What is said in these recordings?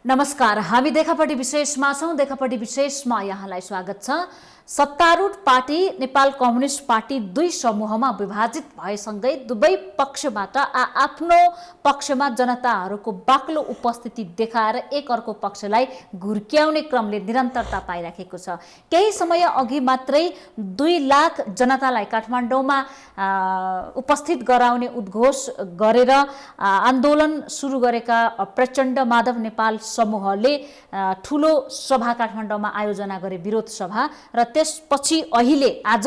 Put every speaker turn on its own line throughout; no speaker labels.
नमस्कार, हामी देखापट्टि विशेषमा छौँ। देखापट्टि विशेषमा यहाँलाई स्वागत छ। सत्तारूढ पार्टी नेपाल कम्युनिस्ट पार्टी दुई समूहमा विभाजित भएसँगै दुवै पक्षबाट आफ्नो पक्षमा जनताहरूको बाक्लो उपस्थिति देखाएर एक अर्को पक्षलाई घुर्क्याउने क्रमले निरन्तरता पाइराखेको छ। केही समय अघि मात्रै 2 लाख जनतालाई काठमाडौँमा उपस्थित गराउने उद्घोष गरेर आन्दोलन सुरु गरेका प्रचण्ड माधव नेपाल समूहले ठुलो सभा काठमाडौँमा आयोजना गरे, विरोध सभा। र त्यसपछि अहिले आज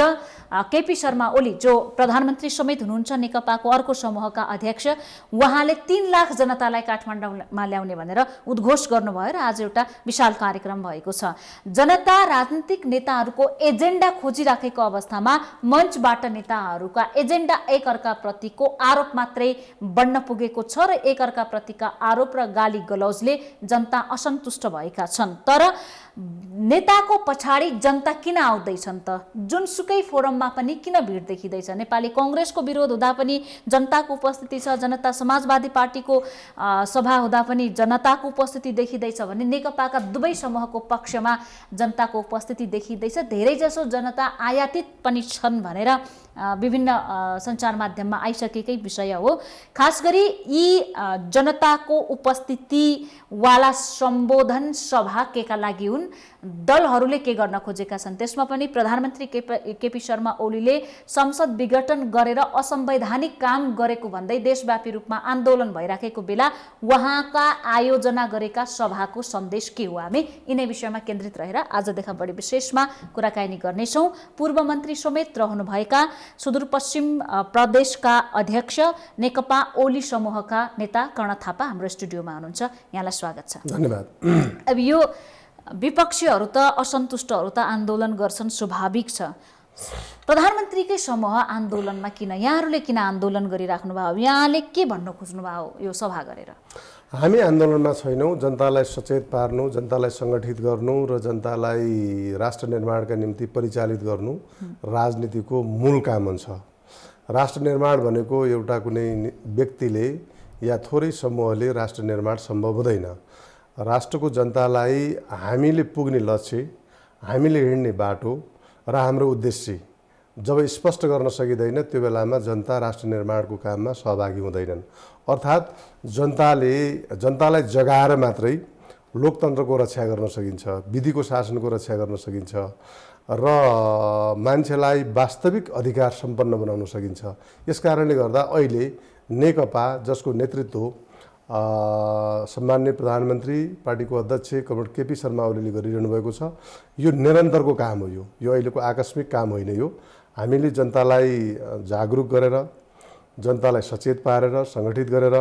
केपी शर्मा ओली जो प्रधानमन्त्री समेत हुनुहुन्छ नेकपाको अर्को समूहका अध्यक्ष, उहाँले 3 लाख जनतालाई काठमाडौँमा ल्याउने भनेर उद्घोष गर्नुभयो र आज एउटा विशाल कार्यक्रम भएको छ। जनता राजनीतिक नेताहरूको एजेन्डा खोजिराखेको अवस्थामा मञ्चबाट नेताहरूका एजेन्डा एकअर्का प्रतिको आरोप मात्रै बढ्न पुगेको छ र एकअर्का प्रतिका आरोप र गाली गलौजले जनता असन्तुष्ट भएका छन्। तर नेताको पछाडि जनता किन आउँदैछन् त? जुनसुकै फोरममा पनि किन भिड देखिँदैछ? नेपाली कङ्ग्रेसको विरोध हुँदा पनि जनताको उपस्थिति छ, जनता समाजवादी पार्टीको सभा हुँदा पनि जनताको उपस्थिति देखिँदैछ भने नेकपाका दुवै समूहको पक्षमा जनताको उपस्थिति देखिँदैछ। धेरैजसो जनता आयातित पनि छन् भनेर विभिन्न सञ्चार माध्यममा आइसकेकै विषय हो। खास गरी यी जनताको उपस्थितिवाला सम्बोधन सभा केका लागि हुन्, दलहरूले के गर्न खोजेका छन्, त्यसमा पनि प्रधानमन्त्री केपी शर्मा ओलीले संसद विघटन गरेर असंवैधानिक काम गरेको भन्दै देशव्यापी रूपमा आन्दोलन भइराखेको बेला उहाँका आयोजना गरेका सभाको सन्देश के हो? हामी यिनै विषयमा केन्द्रित रहेर आज देखा बढी विशेषमा कुराकानी गर्नेछौँ। पूर्व मन्त्री समेत रहनुभएका सुदूरपश्चिम प्रदेशका अध्यक्ष नेकपा ओली समूहका नेता कर्ण थापा हाम्रो स्टुडियोमा हुनुहुन्छ। यहाँलाई स्वागत छ।
धन्यवाद।
अब यो विपक्षीहरू त असन्तुष्टहरू त आन्दोलन गर्छन्, स्वाभाविक छ। प्रधानमन्त्रीकै समूह आन्दोलनमा किन, यहाँहरूले किन आन्दोलन गरिराख्नु भयो? यहाँले के भन्न खोज्नु भयो यो सभा गरेर?
हामी आन्दोलनमा छैनौँ। जनतालाई सचेत पार्नु, जनतालाई सङ्गठित गर्नु र जनतालाई राष्ट्र निर्माणका निम्ति परिचालित गर्नु राजनीतिको मूल काम हुन्छ। राष्ट्र निर्माण भनेको एउटा कुनै व्यक्तिले या थोरै समूहले राष्ट्र निर्माण सम्भव हुँदैन। राष्ट्रको जनतालाई हामीले पुग्ने लक्ष्य, हामीले हिँड्ने बाटो र हाम्रो उद्देश्य जब स्पष्ट गर्न सकिँदैन त्यो बेलामा जनता राष्ट्र निर्माणको काममा सहभागी हुँदैनन्। अर्थात् जनतालाई जगाएर मात्रै लोकतन्त्रको रक्षा गर्न सकिन्छ, विधिको शासनको रक्षा गर्न सकिन्छ र मान्छेलाई वास्तविक अधिकार सम्पन्न बनाउन सकिन्छ। यसकारणले गर्दा अहिले नेकपा जसको नेतृत्व सम्माननीय प्रधानमन्त्री पार्टीको अध्यक्ष कमरेड केपी शर्मा ओलीले गरिरहनु भएको छ, यो निरन्तरको काम हो। यो अहिलेको आकस्मिक काम होइन। यो हामीले जनतालाई जागरुक गरेर, जनतालाई सचेत पारेर, सङ्गठित गरेर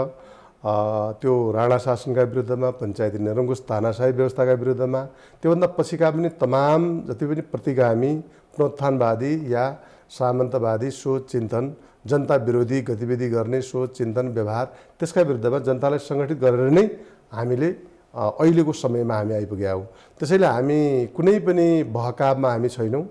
त्यो राणा शासनका विरुद्धमा, पञ्चायती निरङ्कुश तानाशाही व्यवस्थाका विरुद्धमा, त्योभन्दा पछिका पनि तमाम जति पनि प्रतिगामी पुनरुत्थानवादी या सामन्तवादी सोच चिन्तन, जनता विरोधी गतिविधि गर्ने सोच चिन्तन व्यवहार, त्यसका विरुद्धमा जनतालाई सङ्गठित गरेर नै हामीले अहिलेको समयमा हामी आइपुगेका हौँ। त्यसैले हामी कुनै पनि बहकावमा हामी छैनौँ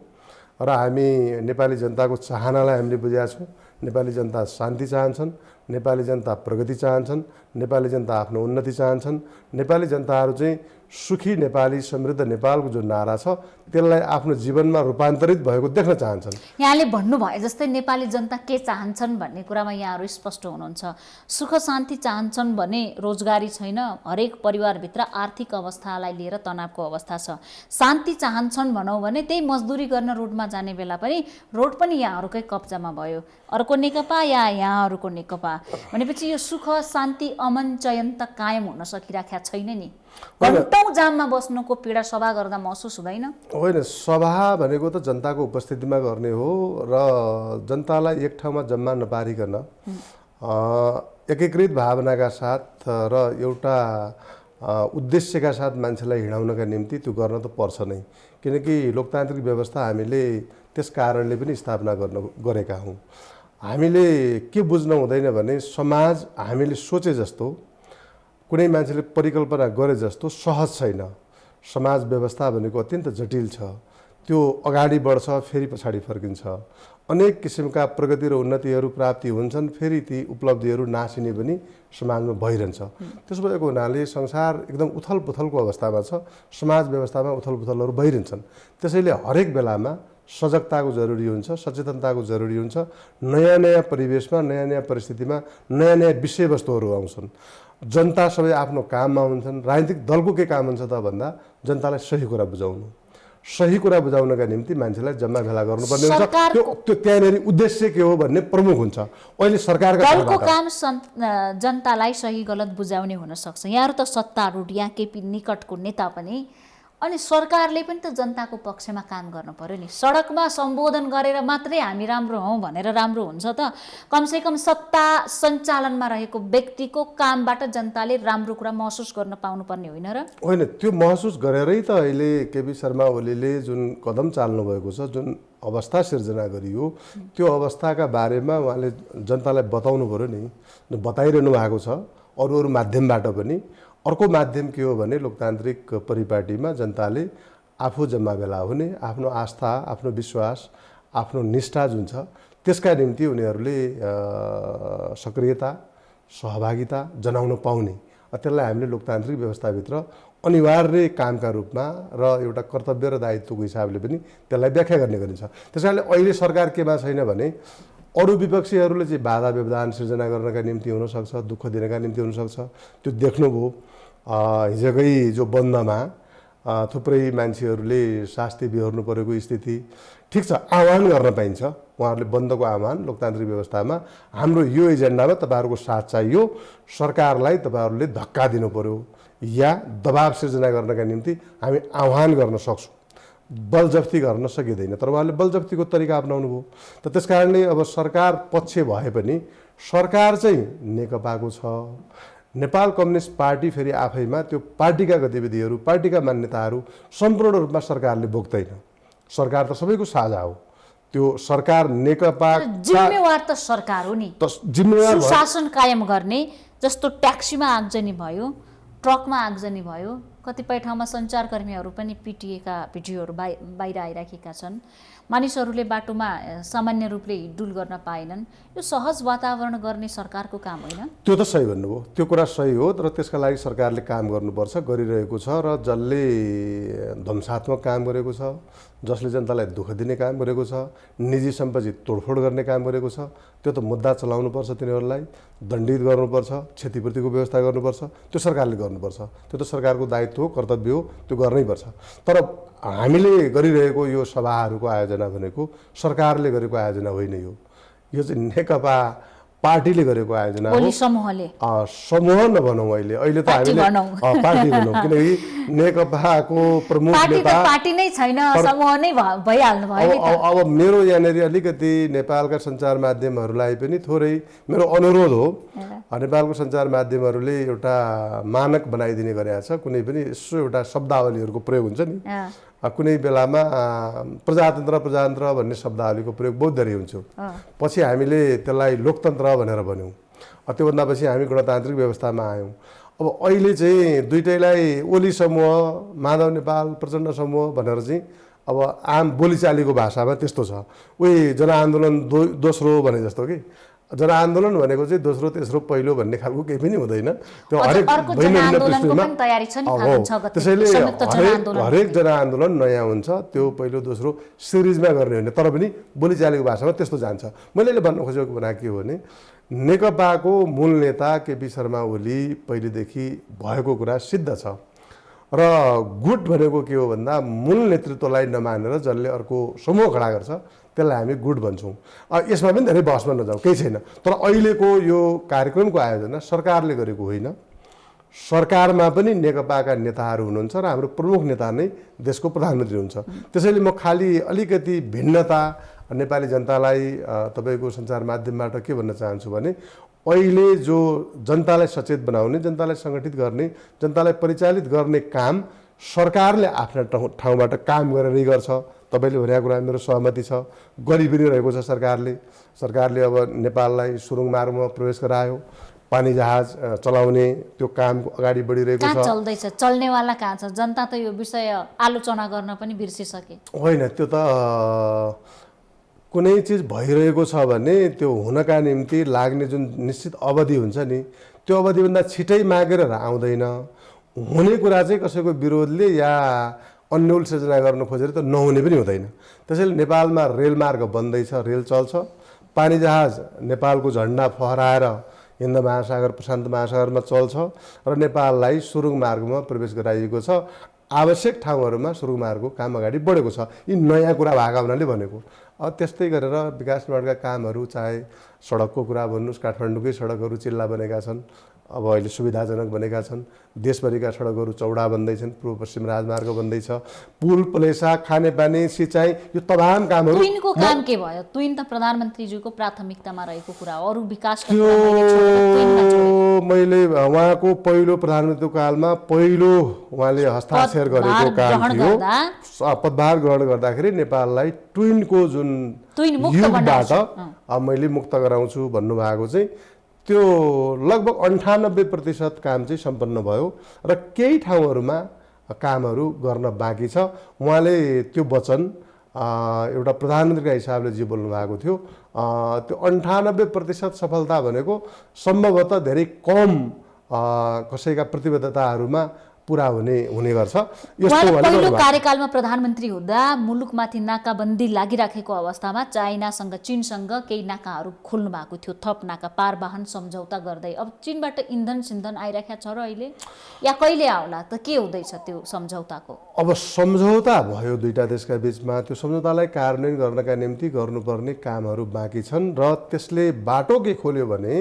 र हामी नेपाली जनताको चाहनालाई हामीले बुझेका छौँ। नेपाली जनता शान्ति चाहन्छन्, नेपाली जनता प्रगति चाहन्छन्, नेपाली जनता आफ्नो उन्नति चाहन्छन्। नेपाली जनताहरू चाहिँ सुखी नेपाली समृद्ध नेपालको जो नारा छ त्यसलाई आफ्नो जीवनमा रूपान्तरित भएको देख्न चाहन्छन्।
यहाँले भन्नुभयो जस्तै नेपाली जनता के चाहन्छन् भन्ने कुरामा यहाँहरू स्पष्ट हुनुहुन्छ। सुख शान्ति चाहन्छन् भने रोजगारी छैन, हरेक परिवारभित्र आर्थिक अवस्थालाई लिएर तनावको अवस्था छ। शान्ति चाहन्छन् भनौँ भने त्यही मजदुरी गर्न रोडमा जाने बेला पनि रोड पनि यहाँहरूकै कब्जामा भयो, अर्को नेकपा या यहाँहरूको नेकपा भनेपछि यो सुख शान्ति अमन चयन त कायम हुन सकिराखेका छैन नि। घन्टौँ जाममा बस्नुको पीडा सभा गर्दा महसुस हुँदैन?
होइन, सभा भनेको त जनताको उपस्थितिमा गर्ने हो र जनतालाई एक ठाउँमा जम्मा नपारिकन एकीकृत भावनाका साथ र एउटा उद्देश्यका साथ मान्छेलाई हिँडाउनका निम्ति त्यो गर्न त पर्छ नै। किनकि लोकतान्त्रिक व्यवस्था हामीले त्यस कारणले पनि स्थापना गरेका हौँ। हामीले के बुझ्न हुँदैन भने समाज हामीले सोचे जस्तो, कुनै मान्छेले परिकल्पना गरे जस्तो सहज छैन। समाज व्यवस्था भनेको अत्यन्त जटिल छ। त्यो अगाडि बढ्छ, फेरि पछाडि फर्किन्छ। अनेक किसिमका प्रगति र उन्नतिहरू प्राप्ति हुन्छन्, फेरि ती उपलब्धिहरू नासिने पनि समाजमा भइरहन्छ। त्यसो भएको हुनाले संसार एकदम उथलपुथलको अवस्थामा छ, समाज व्यवस्थामा उथलपुथलहरू भइरहन्छन्। त्यसैले हरेक बेलामा सजगताको जरुरी हुन्छ, सचेतनताको जरुरी हुन्छ। नयाँ नयाँ परिवेशमा, नयाँ नयाँ परिस्थितिमा नयाँ नयाँ विषयवस्तुहरू आउँछन्। जनता सबै आफ्नो काममा हुन्छन्। राजनीतिक दलको के काम हुन्छ त भन्दा जनतालाई सही कुरा बुझाउनु, सही कुरा बुझाउनका निम्ति मान्छेलाई जम्मा भेला गर्नुपर्ने हुन्छ। त्यो त्यहाँनिर उद्देश्य के हो भन्ने प्रमुख हुन्छ। अहिले सरकारका
दलको काम जनतालाई सही गलत बुझाउने हुन सक्छ। यहाँहरू त सत्तारूढ, यहाँ केपी निकटको नेता पनि, अनि सरकारले पनि त जनताको पक्षमा काम गर्नु पर्यो नि। सडकमा सम्बोधन गरेर मात्रै हामी राम्रो हौँ भनेर राम्रो हुन्छ त? कमसेकम सत्ता सञ्चालनमा रहेको व्यक्तिको कामबाट जनताले राम्रो कुरा महसुस गर्न पाउनुपर्ने होइन र?
होइन, त्यो महसुस गरेरै त अहिले केपी शर्मा ओलीले जुन कदम चाल्नु भएको छ, जुन अवस्था सिर्जना गरियो, त्यो अवस्थाका बारेमा उहाँले जनतालाई बताउनु पर्यो नि। बताइरहनु भएको छ अरू अरू माध्यमबाट पनि। अर्को माध्यम के हो भने लोकतान्त्रिक परिपाटीमा जनताले आफू जम्मा भेला हुने, आफ्नो आस्था, आफ्नो विश्वास, आफ्नो निष्ठा जुन छ त्यसका निम्ति उनीहरूले सक्रियता, सहभागिता जनाउन पाउने। त्यसलाई हामीले लोकतान्त्रिक व्यवस्थाभित्र अनिवार्य कामका रूपमा र एउटा कर्तव्य र दायित्वको हिसाबले पनि त्यसलाई व्याख्या गर्ने गरिन्छ। त्यसैले अहिले सरकार केमा छैन भने अरू विपक्षीहरूले चाहिँ बाधा व्यवधान सिर्जना गर्नका निम्ति हुनसक्छ, दुःख दिनका निम्ति हुनसक्छ। त्यो देख्नुभयो हिजोकै जो बन्दमा थुप्रै मान्छेहरूले शास्ति बिहोर्नु परेको स्थिति। ठिक छ, आह्वान गर्न पाइन्छ, उहाँहरूले बन्दको आह्वान लोकतान्त्रिक व्यवस्थामा हाम्रो यो एजेन्डामा तपाईँहरूको साथ चाहियो, सरकारलाई तपाईँहरूले धक्का दिनु पर्यो या दबाब सिर्जना गर्नका निम्ति हामी आह्वान गर्न सक्छौँ। बलजफ्ती गर्न सकिँदैन, तर उहाँले बलजफ्तीको तरिका अपनाउनु भयो। त त्यस कारणले अब सरकार पक्ष भए पनि सरकार चाहिँ नेकपाको छ। नेपाल कम्युनिस्ट पार्टी फेरि आफैमा त्यो पार्टीका गतिविधिहरू, पार्टीका मान्यताहरू सम्पूर्ण रूपमा सरकारले बोक्दैन। सरकार त सबैको साझा हो। त्यो सरकार नेकपा
जिम्मेवार त सरकार हो नि।
जिम्मेवार
सुशासन कायम गर्ने, जस्तो ट्याक्सीमा आगजनी भयो, ट्रकमा आगजनी भयो, कतिपय ठाउँमा सञ्चारकर्मीहरू पनि पिटिएका भिडियोहरू बाहिर आइराखेका छन्। मानिसहरूले बाटोमा सामान्य रूपले हिँडडुल गर्न पाएनन्। यो सहज वातावरण गर्ने सरकारको काम होइन?
त्यो त सही भन्नुभयो, त्यो कुरा सही हो। तर त्यसका लागि सरकारले काम गर्नुपर्छ, गरिरहेको छ। र जसले ध्वंसात्मक काम गरेको छ, जसले जनतालाई दुःख दिने काम गरेको छ, निजी सम्पत्ति तोडफोड गर्ने काम गरेको छ, त्यो त मुद्दा चलाउनुपर्छ, तिनीहरूलाई दण्डित गर्नुपर्छ, क्षतिपूर्तिको व्यवस्था गर्नुपर्छ। त्यो सरकारले गर्नुपर्छ, त्यो त सरकारको दायित्व हो, कर्तव्य हो, त्यो गर्नैपर्छ। तर हामीले गरिरहेको यो सभाहरूको आयोजना भनेको सरकारले गरेको आयोजना होइन। यो चाहिँ नेकपा पार्टीले गरेको आयोजना हो। समूह नभनौँ, अहिले त हामीले पार्टी भनौँ, किनकि नेकपाको प्रमुख नेता
पार्टी नै छैन, समूह नै भइहाल्नु भयो।
अब मेरो यहाँनिर अलिकति नेपालका सञ्चार माध्यमहरूलाई पनि थोरै मेरो अनुरोध हो। नेपालको सञ्चार माध्यमहरूले एउटा मानक बनाइदिने गरेका छ। कुनै पनि यसो एउटा शब्दावलीहरूको प्रयोग हुन्छ नि, कुनै बेलामा प्रजातन्त्र भन्ने शब्दावलीको प्रयोग बहुत धेरै हुन्छ। पछि हामीले त्यसलाई लोकतन्त्र भनेर भन्यौँ। त्योभन्दा पछि हामी गणतान्त्रिक व्यवस्थामा आयौँ। अब अहिले चाहिँ दुइटैलाई ओली समूह, माधव नेपाल, प्रचण्ड समूह भनेर चाहिँ अब आम बोलीचालीको भाषामा त्यस्तो छ। उही जनआन्दोलन दोस्रो भने जस्तो कि जनआन्दोलन भनेको चाहिँ दोस्रो तेस्रो पहिलो भन्ने खालको केही पनि हुँदैन। त्यो हरेक त्यसैले हरेक जनआन्दोलन नयाँ हुन्छ, त्यो पहिलो दोस्रो सिरिजमा गर्ने होइन। तर पनि बोलीचालीको भाषामा त्यस्तो जान्छ। मैले अहिले भन्न खोजेको कुरा के हो भने नेकपाको मूल नेता केपी शर्मा ओली पहिलेदेखि भएको कुरा सिद्ध छ। र गुट भनेको के हो भन्दा मूल नेतृत्वलाई नमानेर जसले अर्को समूह खडा गर्छ त्यसलाई हामी गुट भन्छौँ। यसमा पनि धेरै बहसमा नजाउँ, केही छैन। तर अहिलेको यो कार्यक्रमको आयोजना सरकारले गरेको होइन। सरकारमा पनि नेकपाका नेताहरू हुनुहुन्छ र हाम्रो प्रमुख नेता नै देशको प्रधानमन्त्री हुन्छ। त्यसैले म खालि अलिकति भिन्नता नेपाली जनतालाई तपाईँको सञ्चार माध्यमबाट के भन्न चाहन्छु भने अहिले जो जनतालाई सचेत बनाउने, जनतालाई सङ्गठित गर्ने, जनतालाई परिचालित गर्ने काम सरकारले आफ्ना ठाउँबाट काम गरेरै गर्छ। तपाईँले भनेको कुरा मेरो सहमति छ, गरि पनि रहेको छ सरकारले अब नेपाललाई सुरुङ मार्गमा प्रवेश गरायो, पानी जहाज चलाउने त्यो काम अगाडि बढिरहेको छ।
चल्दैछ, चल्नेवाला कहाँ छ? जनता त यो विषय आलोचना गर्न पनि बिर्सिसके।
होइन, त्यो त कुनै चिज भइरहेको छ भने त्यो हुनका निम्ति लाग्ने जुन निश्चित अवधि हुन्छ नि त्यो अवधिभन्दा छिटै मागेर आउँदैन। हुने कुरा चाहिँ कसैको विरोधले या अन्यल सृजना गर्न खोजेर त नहुने पनि हुँदैन। त्यसैले नेपालमा रेलमार्ग बन्दैछ, रेल चल्छ, पानी जहाज नेपालको झन्डा फहराएर हिन्द महासागर प्रशान्त महासागरमा चल्छ र नेपाललाई सुरुङ मार्गमा प्रवेश गराइएको छ। आवश्यक ठाउँहरूमा सुरुङ मार्गको काम अगाडि बढेको छ। यी नयाँ कुरा भएका हुनाले भनेको। त्यस्तै गरेर विकास निर्माणका कामहरू चाहे सडकको कुरा भन्नुहोस्, काठमाडौँकै सडकहरू चिल्ला बनेका छन्, अब अहिले सुविधाजनक बनेका छन्। देशभरिका सडकहरू चौडा बन्दैछन्, पूर्व पश्चिम राजमार्ग बन्दैछ, पुल पलेसा खानेपानी सिँचाइ यो तमाम कामहरू।
तुइनको काम के भयो? तुइन त प्रधानमन्त्रीज्यूको प्राथमिकतामा रहेको कुरा हो। अरू विकासका
मैले उहाँको पहिलो प्रधानमन्त्रीको कालमा पहिलो उहाँले हस्ताक्षर गरेको काम थियो। पदभार ग्रहण गर्दाखेरि नेपाललाई ट्विनको जुन युगबाट मैले मुक्त गराउँछु भन्नुभएको चाहिँ त्यो लगभग 98% काम चाहिँ सम्पन्न भयो र केही ठाउँहरूमा कामहरू गर्न बाँकी छ। उहाँले त्यो वचन एउटा प्रधानमन्त्रीका हिसाबले जे बोल्नु भएको थियो त्यो 98% सफलता भनेको सम्भवतः धेरै कम कसैका प्रतिबद्धताहरूमा पुरा हुने गर्छ।
पहिलो कार्यकालमा प्रधानमन्त्री हुँदा मुलुकमाथि नाकाबन्दी लागिराखेको अवस्थामा चाइनासँग चीनसँग केही नाकाहरू खोल्नु भएको थियो, थप नाका पारवाहन सम्झौता गर्दै। अब चीनबाट इन्धन सिन्धन आइराखेको छ र अहिले या कहिले आउला त? के हुँदैछ त्यो सम्झौताको?
अब सम्झौता भयो दुईटा देशका बीचमा, त्यो सम्झौतालाई कार्यान्वयन गर्नका निम्ति गर्नुपर्ने कामहरू बाँकी छन् र त्यसले बाटो के खोल्यो भने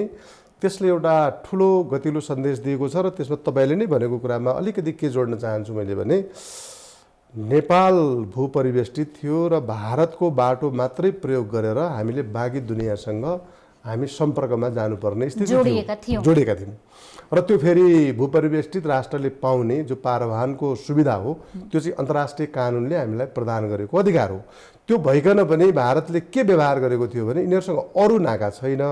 त्यसले एउटा ठुलो गतिलो सन्देश दिएको छ। र त्यसमा तपाईँले नै भनेको कुरामा अलिकति के जोड्न चाहन्छु मैले भने नेपाल भूपरिवेष्टित थियो र भारतको बाटो मात्रै प्रयोग गरेर हामीले बाँकी दुनियाँसँग हामी सम्पर्कमा जानुपर्ने स्थिति जोडिएका थियौँ र त्यो फेरि भूपरिवेष्टित राष्ट्रले पाउने जो पारवाहनको सुविधा हो त्यो चाहिँ अन्तर्राष्ट्रिय कानुनले हामीलाई प्रदान गरेको अधिकार हो। त्यो भइकन पनि भारतले के व्यवहार गरेको थियो भने यिनीहरूसँग अरू नाका छैन,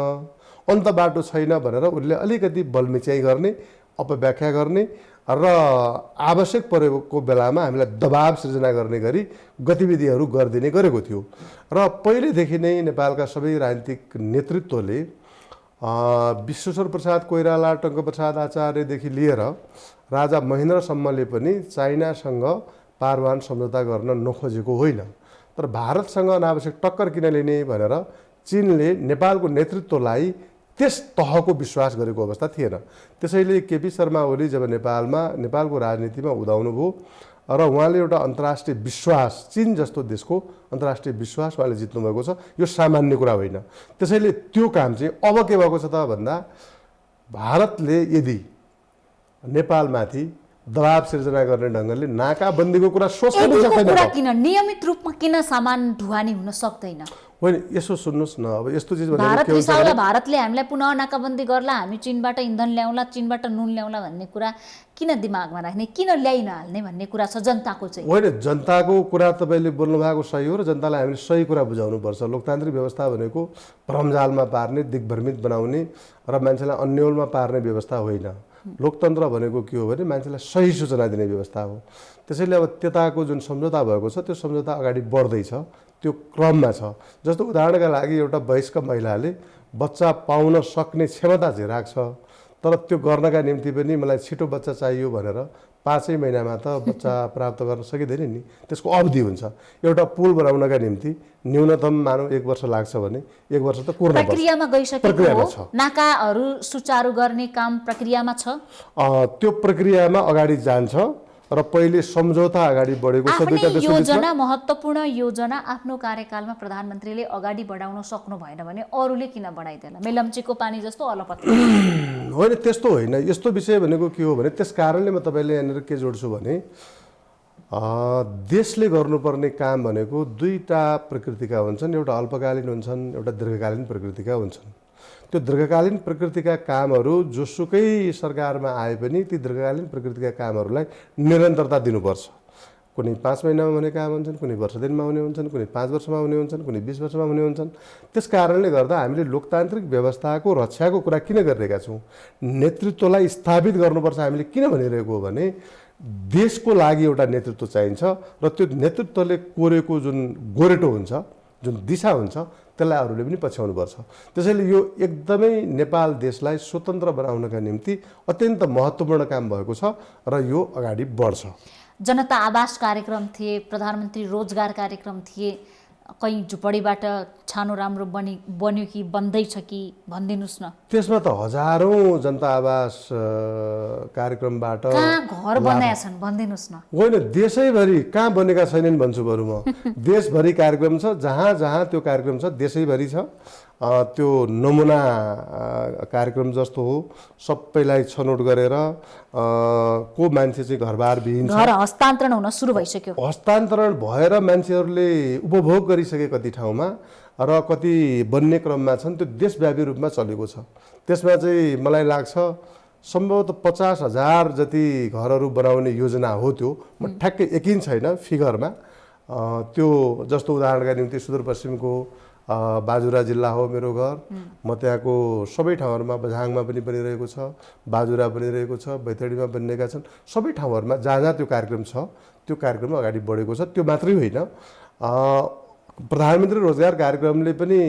अन्त बाटो छैन भनेर उसले अलिकति बलमिचाइ गर्ने, अपव्याख्या गर्ने र आवश्यक परेको बेलामा हामीलाई दबाब सृजना गर्ने गरी गतिविधिहरू गरिदिने गरेको थियो। र पहिलेदेखि नै नेपालका सबै राजनीतिक नेतृत्वले विश्वेश्वर प्रसाद कोइराला, टङ्कप्रसाद आचार्यदेखि लिएर राजा महेन्द्रसम्मले पनि चाइनासँग पारवाहन सम्झौता गर्न नखोजेको होइन। तर भारतसँग अनावश्यक टक्कर किन लिने भनेर चीनले नेपालको नेतृत्वलाई त्यस तहको विश्वास गरेको अवस्था थिएन। त्यसैले केपी शर्मा ओली जब नेपालको राजनीतिमा उदाउनुभयो र उहाँले एउटा अन्तर्राष्ट्रिय विश्वास, चीन जस्तो देशको अन्तर्राष्ट्रिय विश्वास उहाँले जित्नुभएको छ। यो सामान्य कुरा होइन। त्यसैले त्यो काम चाहिँ अब के भएको छ त भन्दा भारतले यदि नेपालमाथि दबाब सिर्जना गर्ने ढङ्गले नाकाबन्दीको कुरा सोच्न सक्दैन।
किन नियमित रूपमा किन सामान ढुवानी हुन सक्दैन?
होइन, यसो सुन्नुहोस् न, अब यस्तो चिज
भारतले हामीलाई पुनः नाकाबन्दी गर्ला, हामी चीनबाट इन्धन ल्याउँला, चीनबाट नुन ल्याउँला भन्ने कुरा किन दिमागमा राख्ने, किन ल्याइ नहाल्ने भन्ने कुरा छ जनताको चाहिँ।
होइन, जनताको कुरा तपाईँले बोल्नु भएको सही हो र जनतालाई हामीले सही कुरा बुझाउनुपर्छ। लोकतान्त्रिक व्यवस्था भनेको भ्रमजालमा पार्ने, दिग्भ्रमित बनाउने र मान्छेलाई अन्यलमा पार्ने व्यवस्था होइन। लोकतन्त्र भनेको के हो भने मान्छेलाई सही सूचना दिने व्यवस्था हो। त्यसैले अब त्यताको जुन सम्झौता भएको छ त्यो सम्झौता अगाडि बढ्दैछ, त्यो क्रममा छ। जस्तो उदाहरणका लागि एउटा वयस्क महिलाले बच्चा पाउन सक्ने क्षमता चाहिँ राख्छ, तर त्यो गर्नका निम्ति पनि मलाई छिटो बच्चा चाहियो भनेर 5 महिनामा त बच्चा प्राप्त गर्न सकिँदैन नि। त्यसको अवधि हुन्छ। एउटा पुल बनाउनका निम्ति न्यूनतम मानव 1 वर्ष लाग्छ भने 1 वर्ष त कुर्न पर्छ।
प्रक्रियामा गइसकेको हो। नाकाहरू सुचारू गर्ने काम प्रक्रियामा छ।
त्यो प्रक्रियामा अगाडि जान्छ र पहिले सम्झौता अगाडि बढेको छ।
दुईटा योजना, महत्त्वपूर्ण योजना आफ्नो कार्यकालमा प्रधानमन्त्रीले अगाडि बढाउन सक्नु भएन भने अरूले किन बढाइदेला? मेलम्चीको पानी जस्तो अलपत्र
होइन, त्यस्तो होइन। यस्तो विषय भनेको के हो भने त्यस कारणले म तपाईँले यहाँनिर के जोड्छु भने देशले गर्नुपर्ने काम भनेको दुईटा प्रकृतिका हुन्छन्। एउटा अल्पकालीन हुन्छन्, एउटा दीर्घकालीन प्रकृतिका हुन्छन्। त्यो दीर्घकालीन प्रकृतिका कामहरू जोसुकै सरकारमा आए पनि ती दीर्घकालीन प्रकृतिका कामहरूलाई निरन्तरता दिनुपर्छ। कुनै 5 महिनामा हुने काम हुन्छन्, कुनै वर्ष दिनमा हुने हुन्छन्, कुनै 5 वर्षमा हुने हुन्छन्, कुनै 20 वर्षमा हुने हुन्छन्। त्यस कारणले गर्दा हामीले लोकतान्त्रिक व्यवस्थाको रक्षाको कुरा किन गरिरहेका छौँ? नेतृत्वलाई स्थापित गर्नुपर्छ हामीले किन भनिरहेको हो भने देशको लागि एउटा नेतृत्व चाहिन्छ र त्यो नेतृत्वले कोरेको जुन गोरेटो हुन्छ जुन दिशा हुन्छ त्यसलाई अरूले पनि पछ्याउनुपर्छ। त्यसैले यो एकदमै नेपाल देशलाई स्वतन्त्र बनाउनका निम्ति अत्यन्त महत्त्वपूर्ण काम भएको छ र यो अगाडि बढ्छ।
जनता आवास कार्यक्रम थिए, प्रधानमन्त्री रोजगार कार्यक्रम थिए, कहीँ झुपडीबाट छानो राम्रो बन्यो कि बन्दैछ कि भनिदिनुहोस् न।
त्यसमा त हजारौँ जनता आवास कार्यक्रमबाट
कहाँ घर बनाएका छन् भनिदिनुहोस् न।
होइन, देशैभरि कहाँ बनेका छैनन् भन्छु बरु म। देशभरि कार्यक्रम छ, जहाँ जहाँ त्यो कार्यक्रम छ देशैभरि छ। त्यो नमुना कार्यक्रम जस्तो हो, सबैलाई छनौट गरेर को मान्छे चाहिँ घरबार विहीन छ,
घर हस्तान्तरण हुन सुरु भइसक्यो।
हस्तान्तरण भएर मान्छेहरूले उपभोग गरिसके कति ठाउँमा र कति बन्ने क्रममा छन्। त्यो देशव्यापी रूपमा चलेको छ। त्यसमा चाहिँ मलाई लाग्छ सम्भवतः 50,000 जति घरहरू बनाउने योजना हो। त्यो म ठ्याक्कै यकिन छैन फिगरमा। त्यो जस्तो उदाहरणका निम्ति सुदूरपश्चिमको बाजुरा जिल्ला हो मेरो घर, म त्यहाँको सबै ठाउँहरूमा, बझाङमा पनि बनिरहेको छ, बाजुरा बनिरहेको छ, बैतडीमा बनिएका छन्। सबै ठाउँहरूमा जहाँ जहाँ त्यो कार्यक्रम छ त्यो कार्यक्रम अगाडि बढेको छ। त्यो मात्रै होइन, प्रधानमन्त्री रोजगार कार्यक्रमले पनि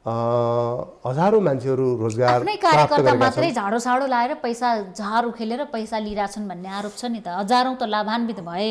हजारौँ मान्छेहरू रोजगार
आफ्नै कार्यकर्ता मात्रै झाडो साडो लाएर पैसा झार उखेलेर पैसा लिइरहेछन् भन्ने आरोप छ नि त। हजारौँ त लाभान्वित भए,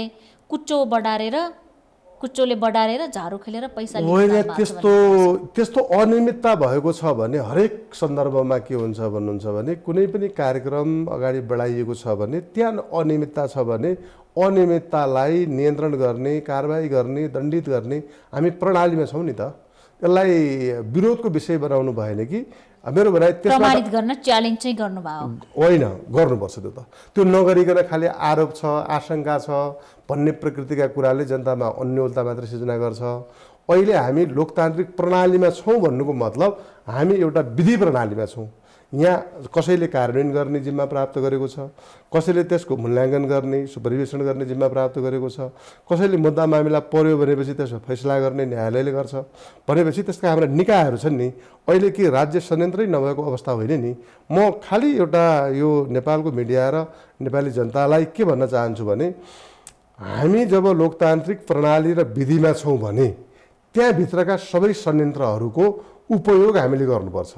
कुच्चोले बढारेर झाडो खेलेर पैसा
होइन। त्यस्तो अनियमितता भएको छ भने हरेक सन्दर्भमा के हुन्छ भन्नुहुन्छ भने कुनै पनि कार्यक्रम अगाडि बढाइएको छ भने त्यहाँ अनियमितता छ भने अनियमिततालाई नियन्त्रण गर्ने, कारबाही गर्ने, दण्डित गर्ने हामी प्रणालीमा छौँ नि त। त्यसलाई विरोधको विषय बनाउनु भएन कि मेरो भनाइ त्यसमा
प्रमाणित गर्न च्यालेन्ज चाहिँ गर्नुभयो
होइन, गर्नुपर्छ। त्यो नगरिकन खालि आरोप छ, आशंका छ भन्ने प्रकृतिका कुराले जनतामा अन्योलता मात्र सिर्जना गर्छ। अहिले हामी लोकतान्त्रिक प्रणालीमा छौँ भन्नुको मतलब हामी एउटा विधि प्रणालीमा छौँ। यहाँ कसैले कार्यान्वयन गर्ने जिम्मा प्राप्त गरेको छ, कसैले त्यसको मूल्याङ्कन गर्ने, सुपरिवेशन गर्ने जिम्मा प्राप्त गरेको छ, कसैले मुद्दा मामिला पर्यो भनेपछि त्यसमा फैसला गर्ने न्यायालयले गर्छ भनेपछि त्यसका हाम्रा निकायहरू छन् नि। अहिले के राज्य संयन्त्रै नभएको अवस्था होइन नि। म खालि एउटा यो नेपालको मिडिया र नेपाली जनतालाई के भन्न चाहन्छु भने हामी जब लोकतान्त्रिक प्रणाली र विधिमा छौँ भने त्यहाँभित्रका सबै संयन्त्रहरूको उपयोग हामीले गर्नुपर्छ।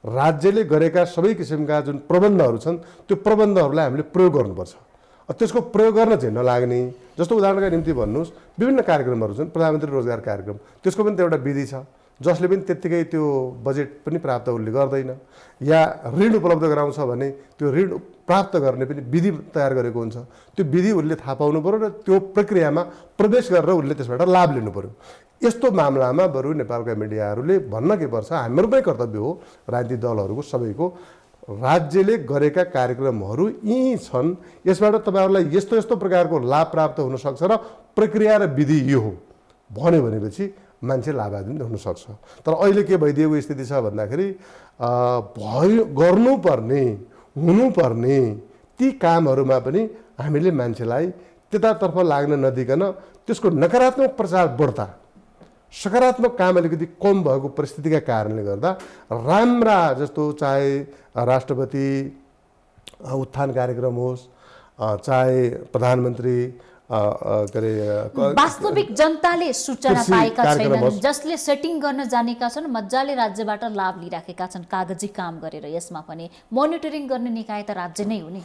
राज्यले गरेका सबै किसिमका जुन प्रबन्धहरू छन् त्यो प्रबन्धहरूलाई हामीले प्रयोग गर्नुपर्छ। त्यसको प्रयोग गर्न चाहिँ नलाग्ने, जस्तो उदाहरणका निम्ति भन्नुहोस् विभिन्न कार्यक्रमहरू छन्, प्रधानमन्त्री रोजगार कार्यक्रम, त्यसको पनि त एउटा विधि छ जसले पनि त्यत्तिकै त्यो बजेट पनि प्राप्त उसले गर्दैन। या ऋण उपलब्ध गराउँछ भने त्यो ऋण प्राप्त गर्ने पनि विधि तयार गरेको हुन्छ। त्यो विधि उसले थाहा पाउनु पऱ्यो र त्यो प्रक्रियामा प्रवेश गरेर उसले त्यसबाट लाभ लिनु पऱ्यो। यस्तो मामलामा बरु नेपालका मिडियाहरूले भन्न के पर्छ, हाम्रो पनि कर्तव्य हो राजनीतिक दलहरूको सबैको, राज्यले गरेका कार्यक्रमहरू यी छन्, यसबाट तपाईँहरूलाई यस्तो यस्तो प्रकारको लाभ प्राप्त हुनसक्छ र प्रक्रिया र विधि यो हो भन्यो भनेपछि मान्छे लाभान्वित हुनसक्छ। तर अहिले के भइदिएको स्थिति छ भन्दाखेरि गर्नुपर्ने हुनुपर्ने ती कामहरूमा पनि हामीले मान्छेलाई त्यतातर्फ लाग्न नदिकन त्यसको नकारात्मक प्रचार बढ्दा सकारात्मक काम अलिकति कम भएको परिस्थितिका कारणले गर्दा राम्रा जस्तो चाहे राष्ट्रपति उत्थान कार्यक्रम होस्, चाहे प्रधानमन्त्री
वास्तविक जनताले सूचना पाएका छैनन्, जसले सेटिङ गर्न जानेका छन् मजाले राज्यबाट लाभ लिइराखेका छन् कागजी काम गरेर। यसमा पनि मोनिटरिङ गर्ने निकाय त राज्य नै हो नि।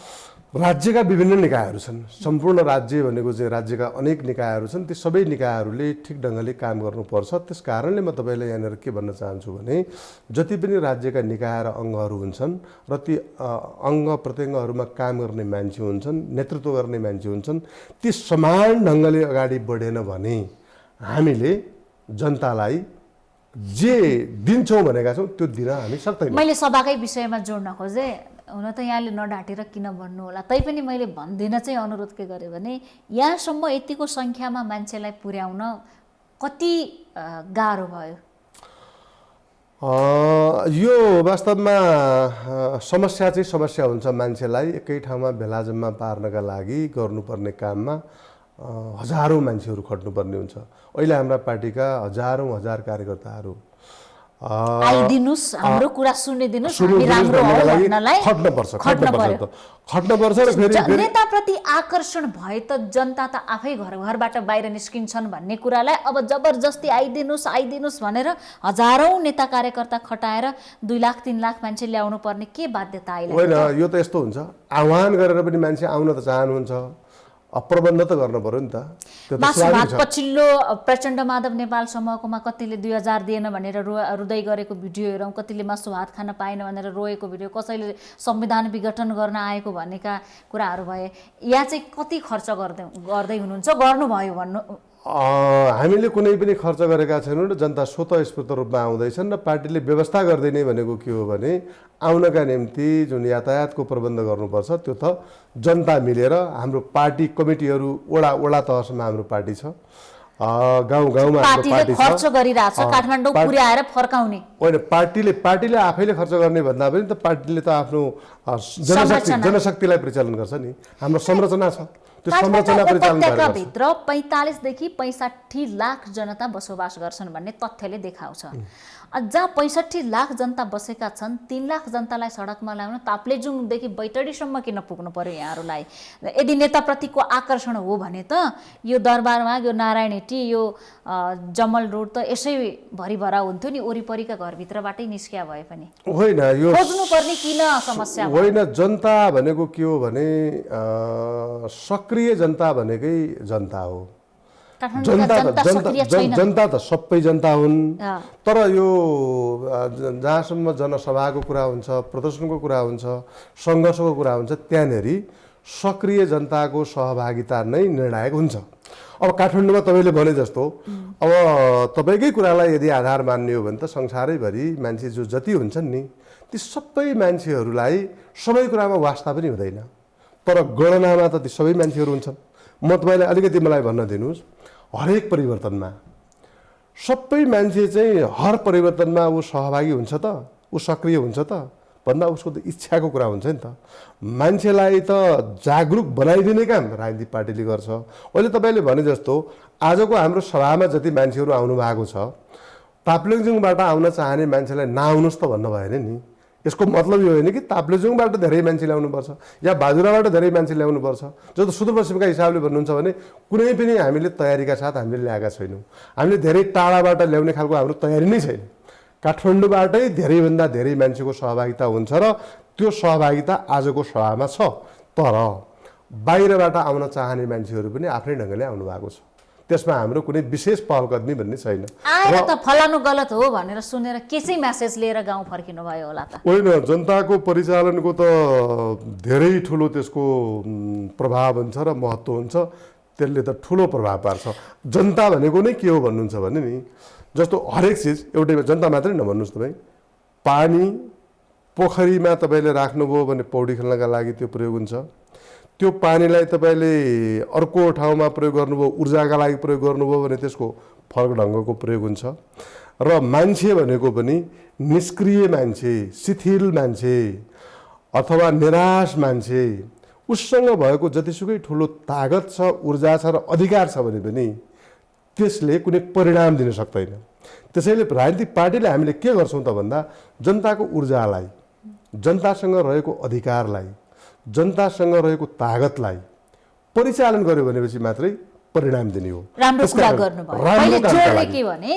राज्यका विभिन्न निकायहरू छन्, सम्पूर्ण राज्य भनेको चाहिँ राज्यका अनेक निकायहरू छन्। ती सबै निकायहरूले ठिक ढङ्गले काम गर्नुपर्छ। त्यस कारणले म तपाईँलाई यहाँनिर के भन्न चाहन्छु भने जति पनि राज्यका निकाय र अङ्गहरू हुन्छन् र ती अङ्ग प्रत्यङ्गहरूमा काम गर्ने मान्छे हुन्छन्, नेतृत्व गर्ने मान्छे हुन्छन्, ती समान ढङ्गले अगाडि बढेन भने हामीले जनतालाई जे दिन्छौँ भनेका छौँ त्यो दिन हामी सक्दैनौँ।
मैले सभाकै विषयमा जोड्न खोजेँ, हुन त यहाँले नढाँटेर किन भन्नु होला, तैपनि मैले भन्दिन चाहिँ अनुरोध के गरेँ भने यहाँसम्म यतिको सङ्ख्यामा मान्छेलाई पुर्याउन कति गाह्रो भयो?
यो वास्तवमा समस्या चाहिँ समस्या हुन्छ। मान्छेलाई एकै ठाउँमा भेला जम्मा पार्नका लागि गर्नुपर्ने काममा हजारौँ मान्छेहरू खट्नुपर्ने हुन्छ। अहिले हाम्रा पार्टीका हजार कार्यकर्ताहरू
आइदिनुस्, हाम्रो कुरा सुनिदिनुस्, हामी राम्रो हौ भन्नलाई
खट्न पर्छ र फेरि
नेताप्रति आकर्षण भए त जनता त आफै घरबाट बाहिर निस्किन्छन् भन्ने कुरालाई अब जबरजस्ती आइदिनुस् भनेर हजारौं नेता कार्यकर्ता खटाएर 2 लाख 3 लाख मान्छे ल्याउनु पर्ने के बाध्यता आइला?
होइन, यो त यस्तो हुन्छ, आह्वान गरेर पनि मान्छे आउन त चाहनुहुन्छ, प्रबन्ध त गर्नु पर्यो नि त।
मासुभात पछिल्लो प्रचण्ड माधव नेपाल समूहकोमा कतिले 2000 दिएन भनेर रुदै गरेको भिडियो हेरौँ, कतिले मासुभात खान पाएन भनेर रोएको भिडियो, कसैले संविधान विघटन गर्न आएको भन्नेका कुराहरू भए। यहाँ चाहिँ कति खर्च गर्दै हुनुहुन्छ, गर्नुभयो भन्नु?
हामीले कुनै पनि खर्च गरेका छैनौँ र जनता स्वतः स्फूर्त रूपमा आउँदैछन् र पार्टीले व्यवस्था गर्दिने भनेको के हो भने आउनका निम्ति जुन यातायातको प्रबन्ध गर्नुपर्छ त्यो त जनता मिलेर, हाम्रो पार्टी कमिटीहरू वडा तहसम्म हाम्रो पार्टी छ, गाउँमा हाम्रो पार्टी छ,
खर्च गरिरहेछ, काठमाडौँ पुर्याएर फर्काउने
होइन। पार्टीले आफैले खर्च गर्ने भन्दा पनि त पार्टीले त आफ्नो जनशक्तिलाई परिचालन गर्छ नि, हाम्रो संरचना छ, त्यो संरचना परिचालन गरेर
भित्र 45 देखि 65 लाख जनता बसोबास गर्छन् भन्ने तथ्यले देखाउँछ। जहाँ 65 लाख जनता बसेका छन्, 3 लाख जनतालाई सडकमा ल्याउन ताप्लेजुङदेखि बैतडीसम्म किन पुग्नु पर्यो यहाँहरूलाई? यदि नेताप्रतिको आकर्षण हो भने त यो दरबारमाग, यो नारायणहिटी, यो जमल रोड त यसै भरिभरा हुन्थ्यो नि, वरिपरिका घरभित्रबाटै निस्किया भए पनि।
होइन, यो
खोज्नुपर्ने किन समस्या
होइन। जनता भनेको के हो भने सक्रिय जनता भनेकै जनता हो। जनता त सबै जनता हुन्, तर यो जहाँसम्म जनसभाको कुरा हुन्छ, प्रदर्शनको कुरा हुन्छ, सङ्घर्षको कुरा हुन्छ, त्यहाँनिर सक्रिय जनताको सहभागिता नै निर्णायक हुन्छ। अब काठमाडौँमा तपाईँले भने जस्तो अब तपाईँकै कुरालाई यदि आधार मान्ने हो भने त संसारैभरि मान्छे जो जति हुन्छन् नि, ती सबै मान्छेहरूलाई सबै कुरामा वास्ता पनि हुँदैन, तर गणनामा त ती सबै मान्छेहरू हुन्छन्। म तपाईँलाई अलिकति मलाई भन्न दिनुहोस्, हरेक परिवर्तनमा सबै मान्छे चाहिँ हर परिवर्तनमा ऊ सहभागी हुन्छ त, ऊ सक्रिय हुन्छ त भन्दा उसको त इच्छाको कुरा हुन्छ नि त। मान्छेलाई त जागरुक बनाइदिने काम राजनीतिक पार्टीले गर्छ। अहिले तपाईँले भने जस्तो आजको हाम्रो सभामा जति मान्छेहरू आउनु भएको छ, ताप्लेजुङबाट आउन चाहने मान्छेलाई नआउनुहोस् त भन्नु भएन नि। यसको मतलब यो होइन कि ताप्लेजुङबाट धेरै मान्छे ल्याउनुपर्छ या बाजुराबाट धेरै मान्छे ल्याउनुपर्छ। जस्तो सुदूरपश्चिमका हिसाबले भन्नुहुन्छ भने कुनै पनि हामीले तयारीका साथ हामीले ल्याएका छैनौँ। हामीले धेरै टाढाबाट ल्याउने खालको हाम्रो तयारी नै छैन। काठमाडौँबाटै धेरैभन्दा धेरै मान्छेको सहभागिता हुन्छ र त्यो सहभागिता आजको सभामा छ, तर बाहिरबाट आउन चाहने मान्छेहरू पनि आफ्नै ढङ्गले आउनु भएको छ। त्यसमा हाम्रो कुनै विशेष पहलकदमी भन्ने छैन।
आएर त फलानु गलत हो भनेर सुनेर के चाहिँ मेसेज लिएर गाउँ फर्किनु भयो होला त?
होइन, जनताको परिचालनको त धेरै ठुलो त्यसको प्रभाव हुन्छ र महत्त्व हुन्छ, त्यसले त ठुलो प्रभाव पार्छ। जनता भनेको नै के हो भन्नुहुन्छ भने नि, जस्तो हरेक चिज एउटै जनता मात्रै नभन्नुहोस् तपाईँ, पानी पोखरीमा तपाईँले राख्नुभयो भने पौडी खेल्नका लागि त्यो प्रयोग हुन्छ, त्यो पानीलाई तपाईँले अर्को ठाउँमा प्रयोग गर्नुभयो, ऊर्जाका लागि प्रयोग गर्नुभयो भने त्यसको फरक ढङ्गको प्रयोग हुन्छ। र मान्छे भनेको पनि निष्क्रिय मान्छे, शिथिल मान्छे अथवा निराश मान्छे, उससँग भएको जतिसुकै ठुलो तागत छ, ऊर्जा छ र अधिकार छ भने पनि त्यसले कुनै परिणाम दिन सक्दैन। त्यसैले राजनीतिक पार्टीले हामीले के गर्छौँ त भन्दा जनताको ऊर्जालाई, जनतासँग रहेको अधिकारलाई, जनतासँग रहेको तागतलाई परिचालन गर्यो भनेपछि मात्रै परिणाम दिने हो।
राम्रो कुरा गर्नुभयो। पहिले जोडले के भने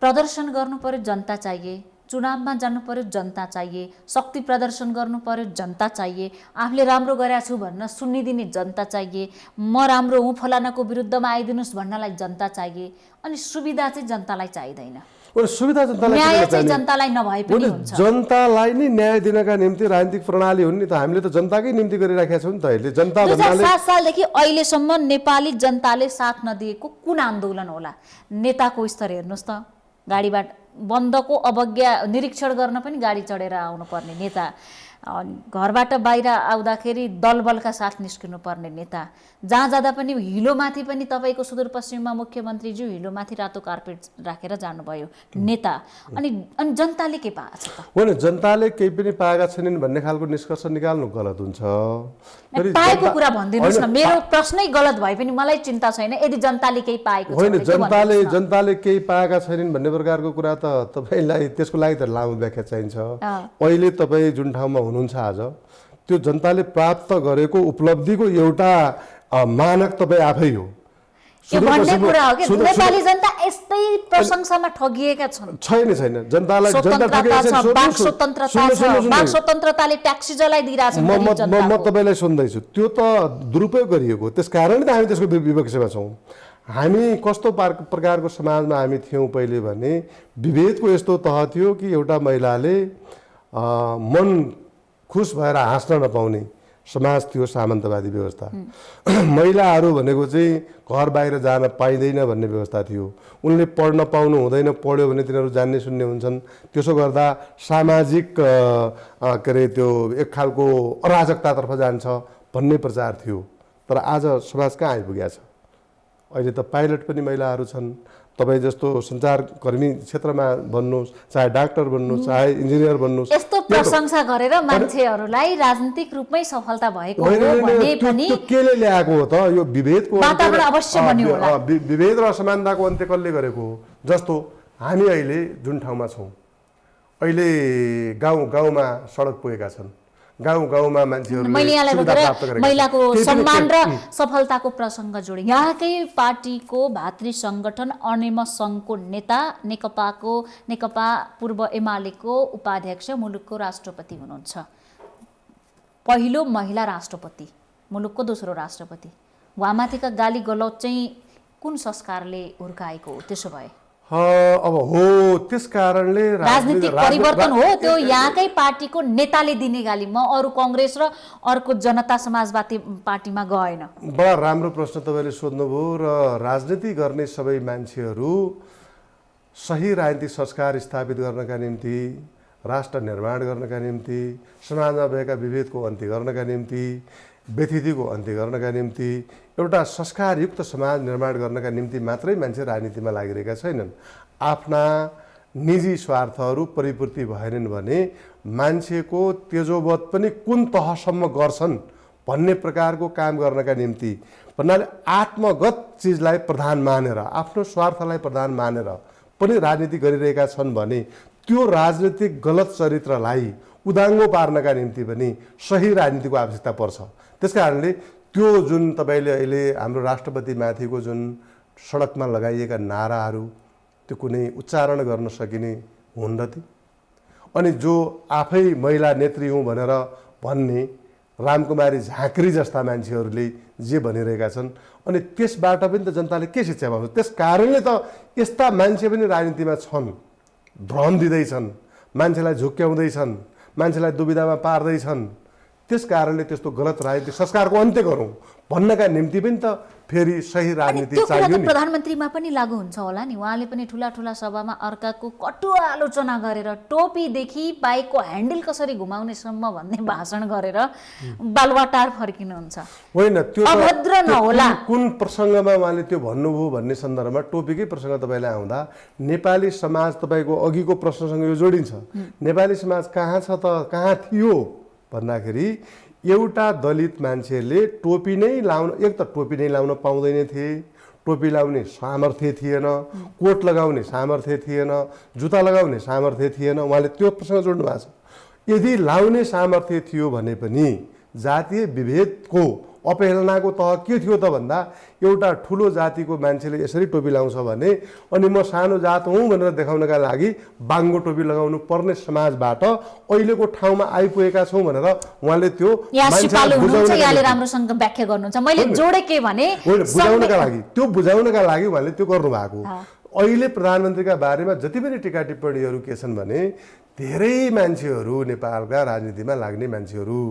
प्रदर्शन गर्नु पर्यो, जनता चाहिए, चुनावमा जानु पर्यो, जनता चाहिए, शक्ति प्रदर्शन गर्नु पर्यो, जनता चाहिए, आफूले राम्रो गरेको छु भन्न सुनिदिने जनता चाहिए, म राम्रो हुँ फलानाको विरुद्धमा आइदिनुहोस् भन्नलाई जनता चाहिए, अनि सुविधा चाहिँ जनतालाई चाहिँदैन।
सुविधा
जनतालाई नभए पनि हुन्छ।
जनतालाई नै न्याय दिनका निम्ति राजनीतिक प्रणाली हुन् नि त। हामीले त जनताकै निम्ति गरिराखेका छौँ नि त। अहिले जनता
2007 सालदेखि अहिलेसम्म नेपाली जनताले साथ नदिएको कुन आन्दोलन होला? नेताको स्तर हेर्नुहोस् त, गाडीबाट बन्दको अवज्ञा निरीक्षण गर्न पनि गाडी चढेर आउनुपर्ने नेता, घरबाट बाहिर आउँदाखेरि दलबलका साथ निस्किनु पर्ने नेता, जहाँ जाँदा पनि हिलोमाथि पनि तपाईँको सुदूरपश्चिममा मुख्यमन्त्रीज्यू हिलोमाथि रातो कार्पेट राखेर जानुभयो नेता, अनि जनताले के पाएको छ त?
होइन, जनताले केही पनि पाएका छैनन् भन्ने खालको निष्कर्ष निकाल्नु गलत हुन्छ।
पाएको कुरा भनिदिनुहोस् न, मेरो प्रश्नै गलत भए पनि मलाई चिन्ता छैन यदि जनताले केही पाएको
होइन, जनताले केही पाएका छैनन् भन्ने प्रकारको कुरा त तपाईँलाई त्यसको लागि त लामो व्याख्या चाहिन्छ। अहिले तपाईँ जुन ठाउँमा हुनुहुन्छ आज, त्यो जनताले प्राप्त गरेको उपलब्धिको एउटा मानक तपाईँ आफै हो।
यो भन्ने कुरा हो कि नेपाली जनता यस्तै प्रशंसामा ठगिएका छन्।
छैन, जनतालाई
स्वतन्त्रताले ट्याक्सी जलाइदिइरहेछ।
म तपाईँलाई सुन्दैछु, त्यो त दुरुपयोग गरिएको, त्यस कारण त हामी त्यसको विपक्षमा छौँ। हामी कस्तो प्रकारको समाजमा हामी थियौँ पहिले भने, विभेदको यस्तो तह थियो कि एउटा महिलाले मन खुस भएर हाँस्न नपाउने समाज थियो, सामन्तवादी व्यवस्था। महिलाहरू भनेको चाहिँ घर बाहिर जान पाइँदैन भन्ने व्यवस्था थियो। उनले पढ्न पाउनु हुँदैन, पढ्यो भने तिनीहरू जान्ने सुन्ने हुन्छन्। त्यसो गर्दा सामाजिक के अरे त्यो एक खालको अराजकतातर्फ जान्छ भन्ने प्रचार थियो। तर आज समाज कहाँ आइपुगेको छ? अहिले त पाइलट पनि महिलाहरू छन्। तपाईँ जस्तो सञ्चारकर्मी क्षेत्रमा भन्नुहोस्, चाहे डाक्टर भन्नुहोस्, चाहे इन्जिनियर भन्नुहोस्,
यस्तो प्रशंसा गरेर मान्छेहरूलाई राजनीतिक रूपमै सफलता भएको हो भने पनि
केले ल्याएको हो त? यो विभेदको
वातावरण अवश्य बन्यो होला।
विभेद र असमानताको अन्त्य कसले गरेको हो? जस्तो हामी अहिले जुन ठाउँमा छौँ, अहिले गाउँमा सडक पुगेका छन्, गाउँमा मान्छेहरूले
महिलाको सम्मान र सफलताको प्रसङ्ग जोडे। यहाँकै पार्टीको भातृ सङ्गठन अनेम सङ्घको नेता, नेकपा पूर्व एमालेको उपाध्यक्ष, मुलुकको राष्ट्रपति हुनुहुन्छ, पहिलो महिला राष्ट्रपति, मुलुकको दोस्रो राष्ट्रपति। उहाँमाथिका गाली गलौज चाहिँ कुन संस्कारले हुर्काएको हो? त्यसो भए
अब हो, त्यस कारणले
राजनीतिक परिवर्तन हो त्यो यहाँकै पार्टीको नेताले दिने गाली। म अरू काङ्ग्रेस र अर्को जनता समाजवादी पार्टीमा गएन।
बडा राम्रो प्रश्न तपाईँले सोध्नुभयो। र राजनीति गर्ने सबै मान्छेहरू सही राजनीतिक संस्कार स्थापित गर्नका निम्ति, राष्ट्र निर्माण गर्नका निम्ति, समाजमा भएका विभेदको अन्त्य गर्नका निम्ति, व्यथितिको अन्त्य गर्नका निम्ति, एउटा संस्कारयुक्त समाज निर्माण गर्नका निम्ति मात्रै मान्छे राजनीतिमा लागिरहेका छैनन्। आफ्ना निजी स्वार्थहरू परिपूर्ति भएनन् भने मान्छेको तेजोवध पनि कुन तहसम्म गर्छन् भन्ने प्रकारको काम गर्नका निम्ति, भन्नाले आत्मगत चिजलाई प्रधान मानेर, आफ्नो स्वार्थलाई प्रधान मानेर पनि राजनीति गरिरहेका छन् भने त्यो राजनीतिक गलत चरित्रलाई उदाङ्गो पार्नका निम्ति पनि सही राजनीतिको आवश्यकता पर्छ। त्यसकारणले त्यो जुन तपाईँले अहिले हाम्रो राष्ट्रपतिमाथिको जुन सडकमा लगाइएका नाराहरू, त्यो कुनै उच्चारण गर्न सकिने हुन् र ती? अनि जो आफै महिला नेत्री हुँ भनेर भन्ने रामकुमारी झाँक्री जस्ता मान्छेहरूले जे भनिरहेका छन्, अनि त्यसबाट पनि त जनताले के शिक्षा पाउँछ? त्यस कारणले त यस्ता मान्छे पनि राजनीतिमा छन्, भ्रम दिँदैछन्, मान्छेलाई झुक्क्याउँदैछन्, मान्छेलाई दुविधामा पार्दैछन्। त्यस कारणले त्यस्तो गलत राजनीतिक संस्कारको अन्त्य गरौँ भन्नका निम्ति पनि त फेरि सही राजनीति चाहियो नि।
प्रधानमन्त्रीमा पनि लागू हुन्छ होला नि। उहाँले पनि ठुला सभामा अर्काको कटु आलोचना गरेर टोपीदेखि बाइकको ह्यान्डल कसरी घुमाउनेसम्म भन्ने भाषण गरेर बालुवाटार फर्किनुहुन्छ।
होइन, त्यो
अभद्र नहोला
कुन प्रसङ्गमा उहाँले त्यो भन्नुभयो भन्ने सन्दर्भमा टोपीकै प्रसङ्ग तपाईँलाई आउँदा नेपाली समाज, तपाईँको अघिको प्रश्नसँग यो जोडिन्छ। नेपाली समाज कहाँ छ त, कहाँ थियो भन्दाखेरि एउटा दलित मान्छेले टोपी नै लाउन, एक त टोपी नै लाउन पाउँदैन थिए, टोपी लाउने सामर्थ्य थिएन, कोट लगाउने सामर्थ्य थिएन, जुत्ता लगाउने सामर्थ्य थिएन। उहाँले त्यो प्रसङ्ग जोड्नु भएको छ। यदि लाउने सामर्थ्य थियो भने पनि जातीय विभेदको अपहेलनाको तह के थियो त भन्दा, एउटा ठुलो जातिको मान्छेले यसरी टोपी लाउँछ भने अनि म सानो जात हुँ भनेर देखाउनका लागि बाङ्गो टोपी लगाउनु पर्ने समाजबाट अहिलेको ठाउँमा आइपुगेका छौँ भनेर उहाँले त्यो
राम्रोसँग व्याख्या गर्नुहुन्छ। मैले जोडे के भने
बुझाउनका लागि, त्यो बुझाउनका लागि उहाँले त्यो गर्नुभएको। अहिले प्रधानमन्त्रीका बारेमा जति पनि टिका टिप्पणीहरू के छन् भने, धेरै मान्छेहरू, नेपालका राजनीतिमा लाग्ने मान्छेहरू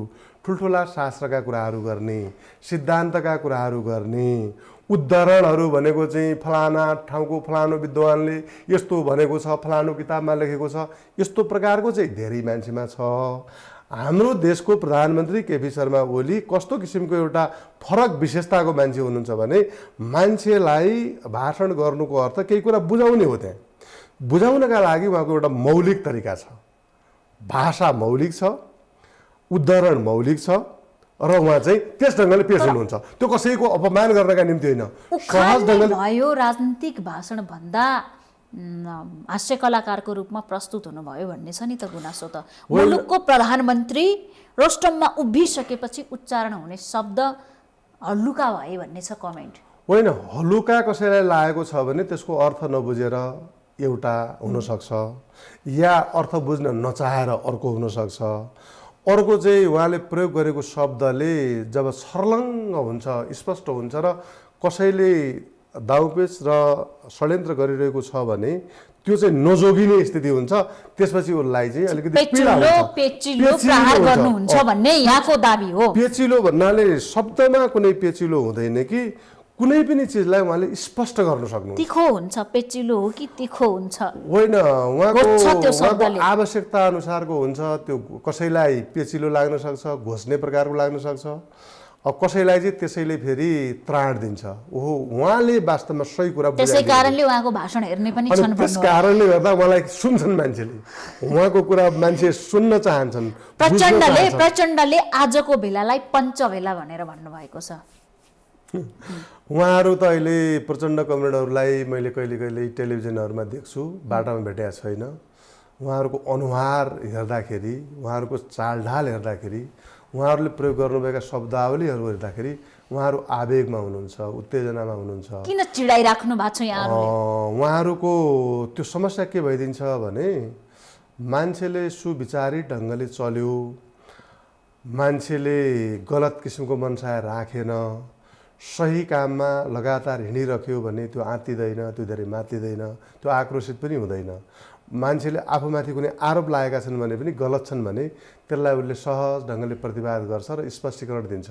ठुल्ठुला शास्त्रका कुराहरू गर्ने, सिद्धान्तका कुराहरू गर्ने, उद्धरणहरू भनेको चाहिँ फलाना ठाउँको फलानो विद्वानले यस्तो भनेको छ, फलानो किताबमा लेखेको छ, यस्तो प्रकारको चाहिँ धेरै मान्छेमा छ। हाम्रो देशको प्रधानमन्त्री केपी शर्मा ओली कस्तो किसिमको एउटा फरक विशेषताको मान्छे हुनुहुन्छ भने मान्छेलाई भाषण गर्नुको अर्थ केही कुरा बुझाउने हो। त्यहाँ बुझाउनका लागि उहाँको एउटा मौलिक तरिका छ, भाषा मौलिक छ, उद्धरण मौलिक छ र उहाँ चाहिँ त्यस ढङ्गले पेश हुनुहुन्छ। त्यो कसैको अपमान गर्नका निम्ति होइन, सहज ढङ्गले
भयो। राजनीतिक भाषण भन्दा हास्य कलाकारको रूपमा प्रस्तुत हुनुभयो भन्ने छ नि त गुनासो त। मुलुकको प्रधानमन्त्री रोस्टममा उभिसकेपछि उच्चारण हुने शब्द हल्लुका भए भन्ने छ कमेन्ट।
होइन, हलुका कसैलाई लागेको छ भने त्यसको अर्थ नबुझेर एउटा हुनसक्छ, या अर्थ बुझ्न नचाहेर अर्को हुनसक्छ। अर्को चाहिँ उहाँले प्रयोग गरेको शब्दले जब सर्लङ्ग हुन्छ, स्पष्ट हुन्छ र कसैले दाउपेच र षड्यन्त्र गरिरहेको छ भने त्यो चाहिँ नजोगिने स्थिति हुन्छ। त्यसपछि उसलाई चाहिँ अलिकति पीडा हुन्छ,
पेचिलो प्रहार गर्नुहुन्छ भन्ने यहाँको दाबी हो।
पेचिलो भन्नाले शब्दमा कुनै पेचिलो हुँदैन कि कुनै पनि चिजलाई उहाँले स्पष्ट गर्न सक्नुहुन्छ।
तिखो हुन्छ, पेचिलो हो कि तिखो हुन्छ
होइन, उहाँको आवश्यकता अनुसारको हुन्छ। त्यो कसैलाई पेचिलो लाग्न सक्छ, घोस्ने प्रकारको लाग्न सक्छ, कसैलाई चाहिँ त्यसैले फेरि त्राण दिन्छ। ओहो, उहाँले वास्तवमा सही कुरा बुझाइदिनु।
त्यसै कारणले उहाँको भाषण हेर्ने पनि छन्।
त्यस कारणले गर्दा उहाँलाई सुन्छन् मान्छेले, उहाँको कुरा मान्छे सुन्न चाहन्छन्।
प्रचण्डले आजको भेलालाई पञ्चभेला भनेर भन्नुभएको छ।
उहाँहरू त अहिले प्रचण्ड कमरेडहरूलाई मैले कहिले कहिले टेलिभिजनहरूमा देख्छु, बाटामा भेटेको छैन। उहाँहरूको अनुहार हेर्दाखेरि, उहाँहरूको चालढाल हेर्दाखेरि, उहाँहरूले प्रयोग गर्नुभएका शब्दावलीहरू हेर्दाखेरि उहाँहरू आवेगमा हुनुहुन्छ, उत्तेजनामा हुनुहुन्छ।
किन चिडाइराख्नु भएको छ यहाँहरूले?
उहाँहरूको त्यो समस्या के भइदिन्छ भने मान्छेले सुविचारित ढङ्गले चल्यो, मान्छेले गलत किसिमको मनसाय राखेन, सही काममा लगातार हिँडिरह्यो भने त्यो आत्तिँदैन, त्यो धेरै मात्तिँदैन, त्यो आक्रोशित पनि हुँदैन। मान्छेले आफूमाथि कुनै आरोप लागेका छन् भने पनि गलत छन् भने त्यसलाई उसले सहज ढङ्गले प्रतिवाद गर्छ र स्पष्टीकरण दिन्छ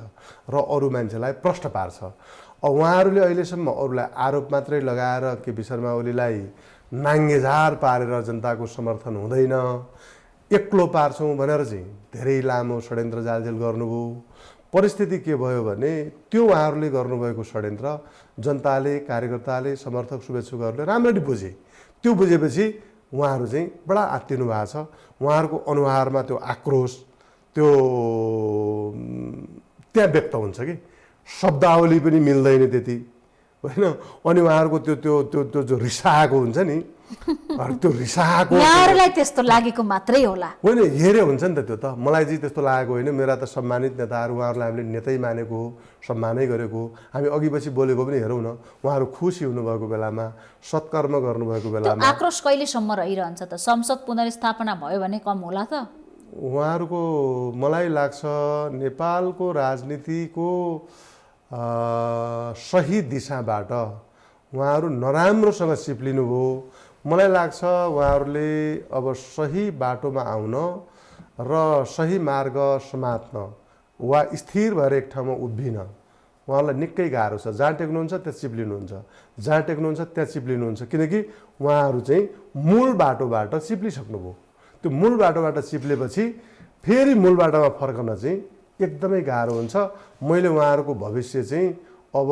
र अरू मान्छेलाई प्रश्न पार्छ। उहाँहरूले अहिलेसम्म अरूलाई आरोप मात्रै लगाएर केपी शर्मा ओलीलाई नाङ्गेझार पारेर जनताको समर्थन हुँदैन, एक्लो पार्छौँ भनेर चाहिँ धेरै लामो षड्यन्त्र जालझेल गर्नुभयो। परिस्थिति के भयो भने त्यो उहाँहरूले गर्नुभएको षड्यन्त्र जनताले, कार्यकर्ताले, समर्थक, शुभेच्छुकहरूले राम्ररी बुझे। त्यो बुझेपछि उहाँहरू चाहिँ बडा आत्तिनु भएको छ। उहाँहरूको अनुहारमा त्यो आक्रोश त्यो त्यहाँ व्यक्त हुन्छ कि शब्दावली पनि मिल्दैन त्यति, होइन? अनि उहाँहरूको त्यो त्यो त्यो त्यो जो रिसाएको हुन्छ नि, त्यो रिसाएको
यहाँहरूलाई त्यस्तो लागेको मात्रै होला,
होइन? हेरे हुन्छ नि त त्यो त। मलाई चाहिँ त्यस्तो लागेको होइन। मेरा त सम्मानित नेताहरू, उहाँहरूलाई हामीले नेतै मानेको हो, सम्मानै गरेको हो। हामी अघि पछि बोलेको पनि हेरौँ न, उहाँहरू खुसी हुनुभएको बेलामा, सत्कर्म गर्नुभएको बेलामा।
आक्रोश कहिलेसम्म रहिरहन्छ त? संसद पुनर्स्थापना भयो भने कम होला त?
उहाँहरूको मलाई लाग्छ नेपालको राजनीतिको सही दिशाबाट उहाँहरू नराम्रोसँग सिप्लिनुभयो। मलाई लाग्छ उहाँहरूले अब सही बाटोमा आउन र सही मार्ग समात्न वा स्थिर भएर एक ठाउँमा उभिन उहाँलाई निकै गाह्रो छ। जहाँ टेक्नुहुन्छ त्यहाँ चिप्लिनुहुन्छ, जहाँ टेक्नुहुन्छ त्यहाँ चिप्लिनुहुन्छ, किनकि उहाँहरू चाहिँ मूल बाटोबाट चिप्लिसक्नुभयो। त्यो मूल बाटोबाट चिप्लेपछि फेरि मूल बाटोमा फर्कन चाहिँ एकदमै गाह्रो हुन्छ। मैले उहाँहरूको भविष्य चाहिँ अब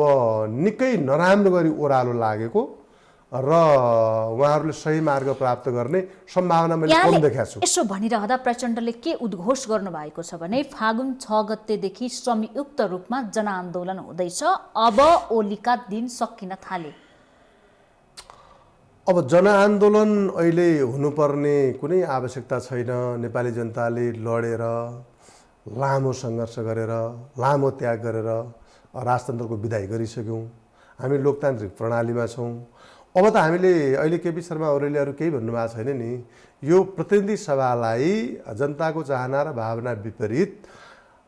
निकै नराम्रो गरी ओह्रालो लागेको र उहाँहरूले सही मार्ग प्राप्त गर्ने सम्भावना मैले कम देखाएको छु।
यसो भनिरहँदा प्रचण्डले के उद्घोष गर्नुभएको छ भने फागुन 6 गतेदेखि संयुक्त रूपमा जनआन्दोलन हुँदैछ, अब ओलीका दिन सकिन थाले।
अब जनआन्दोलन अहिले हुनुपर्ने कुनै आवश्यकता छैन। नेपाली जनताले लडेर, लामो सङ्घर्ष गरेर, लामो त्याग गरेर राजतन्त्रको विदाई गरिसक्यौँ। हामी लोकतान्त्रिक प्रणालीमा छौँ। अब त हामीले अहिले केपी शर्मा ओलीले केही भन्नुभएको छैन नि। यो प्रतिनिधि सभालाई जनताको चाहना र भावना विपरीत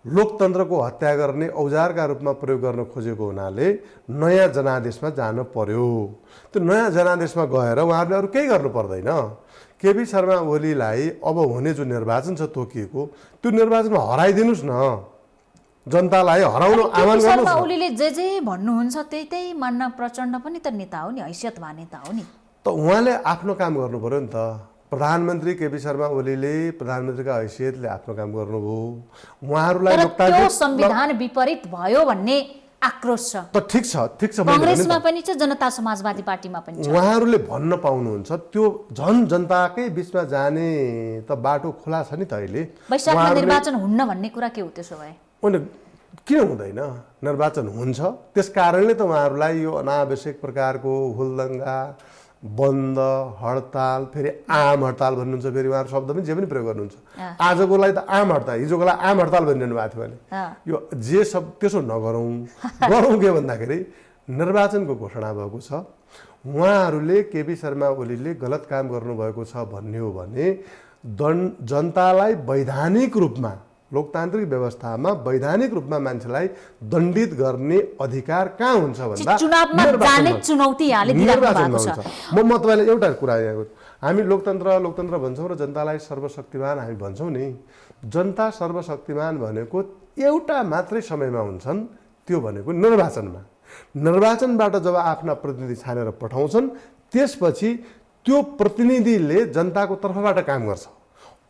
लोकतन्त्रको हत्या गर्ने औजारका रूपमा प्रयोग गर्न खोजेको हुनाले नयाँ जनादेशमा जानु पर्यो। त्यो नयाँ जनादेशमा गएर उहाँहरूले अरू केही गर्नु पर्दैन। केपी शर्मा ओलीलाई अब हुने जो निर्वाचन छ तोकिएको, त्यो निर्वाचनमा हराइदिनुहोस् न, जनतालाई हराउन आह्वान गर्नुहोस्।
ओलीले जे भन्नुहुन्छ त्यही मान्न प्रचण्ड पनि त नेता हो नि, हैसियतवान नेता हो नि।
त उहाँले आफ्नो काम गर्नु पर्यो नि त। प्रधानमन्त्री केपी शर्मा ओलीले प्रधानमन्त्रीका हैसियतले आफ्नो काम गर्नुभयो। उहाँहरूलाई
तर त्यो संविधान विपरीत भयो भन्ने आक्रोश छ।
त ठिक छ
कांग्रेसमा पनि छ, जनता समाजवादी पार्टीमा पनि छ।
उहाँहरूले भन्न पाउनुहुन्छ त्यो जनताकै बीचमा जाने त बाटो खुला छ नि त अहिले।
वैशाखमा निर्वाचन हुन्न भन्ने कुरा के हो त्यसो भए?
किन हुँदैन? निर्वाचन हुन्छ, त्यस कारणले त उहाँहरूलाई यो अनावश्यक प्रकारको हुलदङ्गा, बन्द, हडताल, फेरि आम हडताल भन्नुहुन्छ, फेरि उहाँहरू शब्द पनि जे पनि प्रयोग गर्नुहुन्छ। आजकोलाई त आम हडताल, हिजोकोलाई आम हडताल भनिरहनु भएको थियो भने यो जे सब त्यसो नगरौँ। गरौँ के भन्दाखेरि निर्वाचनको घोषणा भएको छ, उहाँहरूले केपी शर्मा ओलीले गलत काम गर्नुभएको छ भन्ने हो भने जनतालाई वैधानिक रूपमा, लोकतान्त्रिक व्यवस्थामा वैधानिक रूपमा मान्छेलाई दण्डित गर्ने अधिकार कहाँ हुन्छ भन्दा
चुनावमा जाने चुनौती यहाँले दिइराख्नु भएको छ।
म तपाईँलाई एउटा कुरा हामी लोकतन्त्र भन्छौँ र जनतालाई सर्वशक्तिमान हामी भन्छौँ नि। जनता सर्वशक्तिमान भनेको एउटा मात्रै समयमा हुन्छन्, त्यो भनेको निर्वाचनमा। निर्वाचनबाट जब आफ्ना प्रतिनिधि छानेर पठाउँछन् त्यसपछि त्यो प्रतिनिधिले जनताको तर्फबाट काम गर्छ।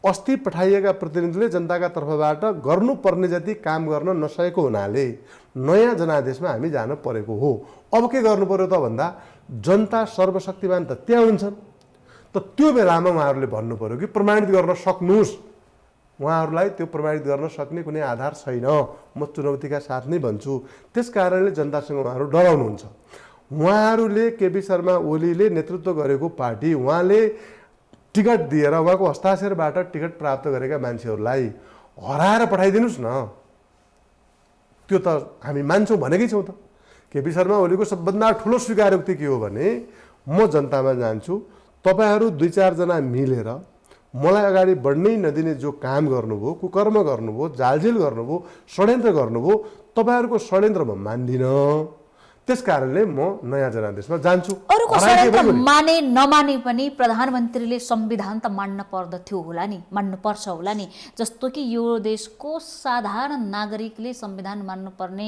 अस्ति पठाइएका प्रतिनिधिले जनताका तर्फबाट गर्नुपर्ने जति काम गर्न नसकेको हुनाले नयाँ जनादेशमा हामी जान परेको हो। अब के गर्नु पर्यो त भन्दा जनता सर्वशक्तिमान त त्यहाँ हुन्छन्, त त्यो बेलामा उहाँहरूले भन्नु पर्यो कि प्रमाणित गर्न सक्नुहोस्। उहाँहरूलाई त्यो प्रमाणित गर्न सक्ने कुनै आधार छैन, म चुनौतीका साथ नै भन्छु। त्यस कारणले जनतासँग उहाँहरू डराउनुहुन्छ। उहाँहरूले केपी शर्मा ओलीले नेतृत्व गरेको पार्टी, उहाँले टिकट दिएर उहाँको हस्ताक्षरबाट टिकट प्राप्त गरेका मान्छेहरूलाई हराएर पठाइदिनुहोस् न, त्यो त हामी मान्छौँ भनेकै छौँ त। केपी शर्मा ओलीको सबभन्दा ठुलो स्वीकारोक्ति के हो भने म जनतामा जान्छु, तपाईँहरू 2-4 जना मिलेर मलाई अगाडि बढ्नै नदिने जो काम गर्नुभयो, कुकर्म गर्नुभयो, जालझेल गर्नुभयो, षड्यन्त्र गर्नुभयो, तपाईँहरूको षड्यन्त्र म मान्दिनँ। त्यस कारणले म नयाँ जनादेशमा जान्छु।
अरूको षड्यन्त्र माने नमाने पनि प्रधानमन्त्रीले संविधान त मान्न पर्दथ्यो होला नि, मान्नु पर्छ होला नि। जस्तो कि यो देशको साधारण नागरिकले संविधान मान्नुपर्ने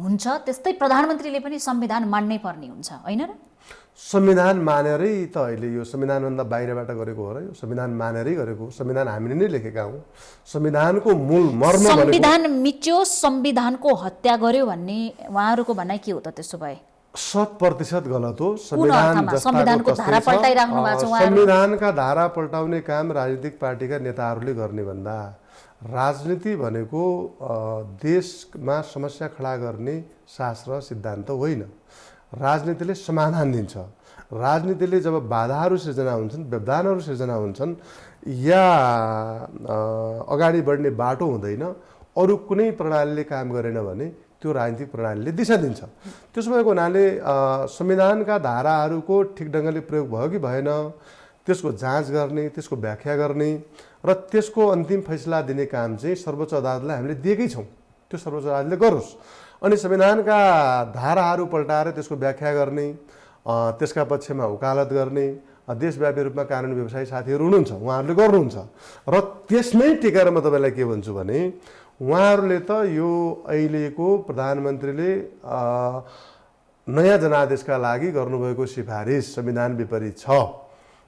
हुन्छ, त्यस्तै प्रधानमन्त्रीले पनि संविधान मान्नै पर्ने हुन्छ, होइन र?
संविधान मानेरै त अहिले यो संविधानभन्दा बाहिरबाट गरेको हो र? यो संविधान मानेरै गरेको, संविधान हामीले नै लेखेका हौँ। संविधानको मूल मर्म
संविधान मिच्यो, संविधानको हत्या गर्यो भन्ने उहाँहरूको भनाइ के हो त त्यसो भए?
100% गलत हो।
संविधानको धारा पल्टाइराख्नु भएको छ।
संविधानका धारा पल्टाउने काम राजनीतिक पार्टीका नेताहरूले गर्ने भन्दा राजनीति भनेको देशमा समस्या खडा गर्ने शास्त्र सिद्धान्त होइन। राजनीतिले समाधान दिन्छ। राजनीतिले जब बाधाहरू सिर्जना हुन्छन्, व्यवधानहरू सिर्जना हुन्छन् या अगाडि बढ्ने बाटो हुँदैन, अरू कुनै प्रणालीले काम गरेन भने त्यो राजनीतिक प्रणालीले दिशा दिन्छ। त्यसो भएको हुनाले संविधानका धाराहरूको ठिक ढङ्गले प्रयोग भयो कि भएन त्यसको जाँच गर्ने, त्यसको व्याख्या गर्ने र त्यसको अन्तिम फैसला दिने काम चाहिँ सर्वोच्च अदालतलाई हामीले दिएकै छौँ। त्यो सर्वोच्च अदालतले गरोस्। अनि संविधानका धाराहरू पल्टाएर त्यसको व्याख्या गर्ने, त्यसका पक्षमा वकालत गर्ने, देशव्यापी रूपमा कानुनी व्यवसायी साथीहरू हुनुहुन्छ, उहाँहरूले गर्नुहुन्छ। र त्यसमै टेकेर म तपाईँलाई के भन्छु भने उहाँहरूले त यो अहिलेको प्रधानमन्त्रीले नयाँ जनादेशका लागि गर्नुभएको सिफारिस संविधान विपरीत छ,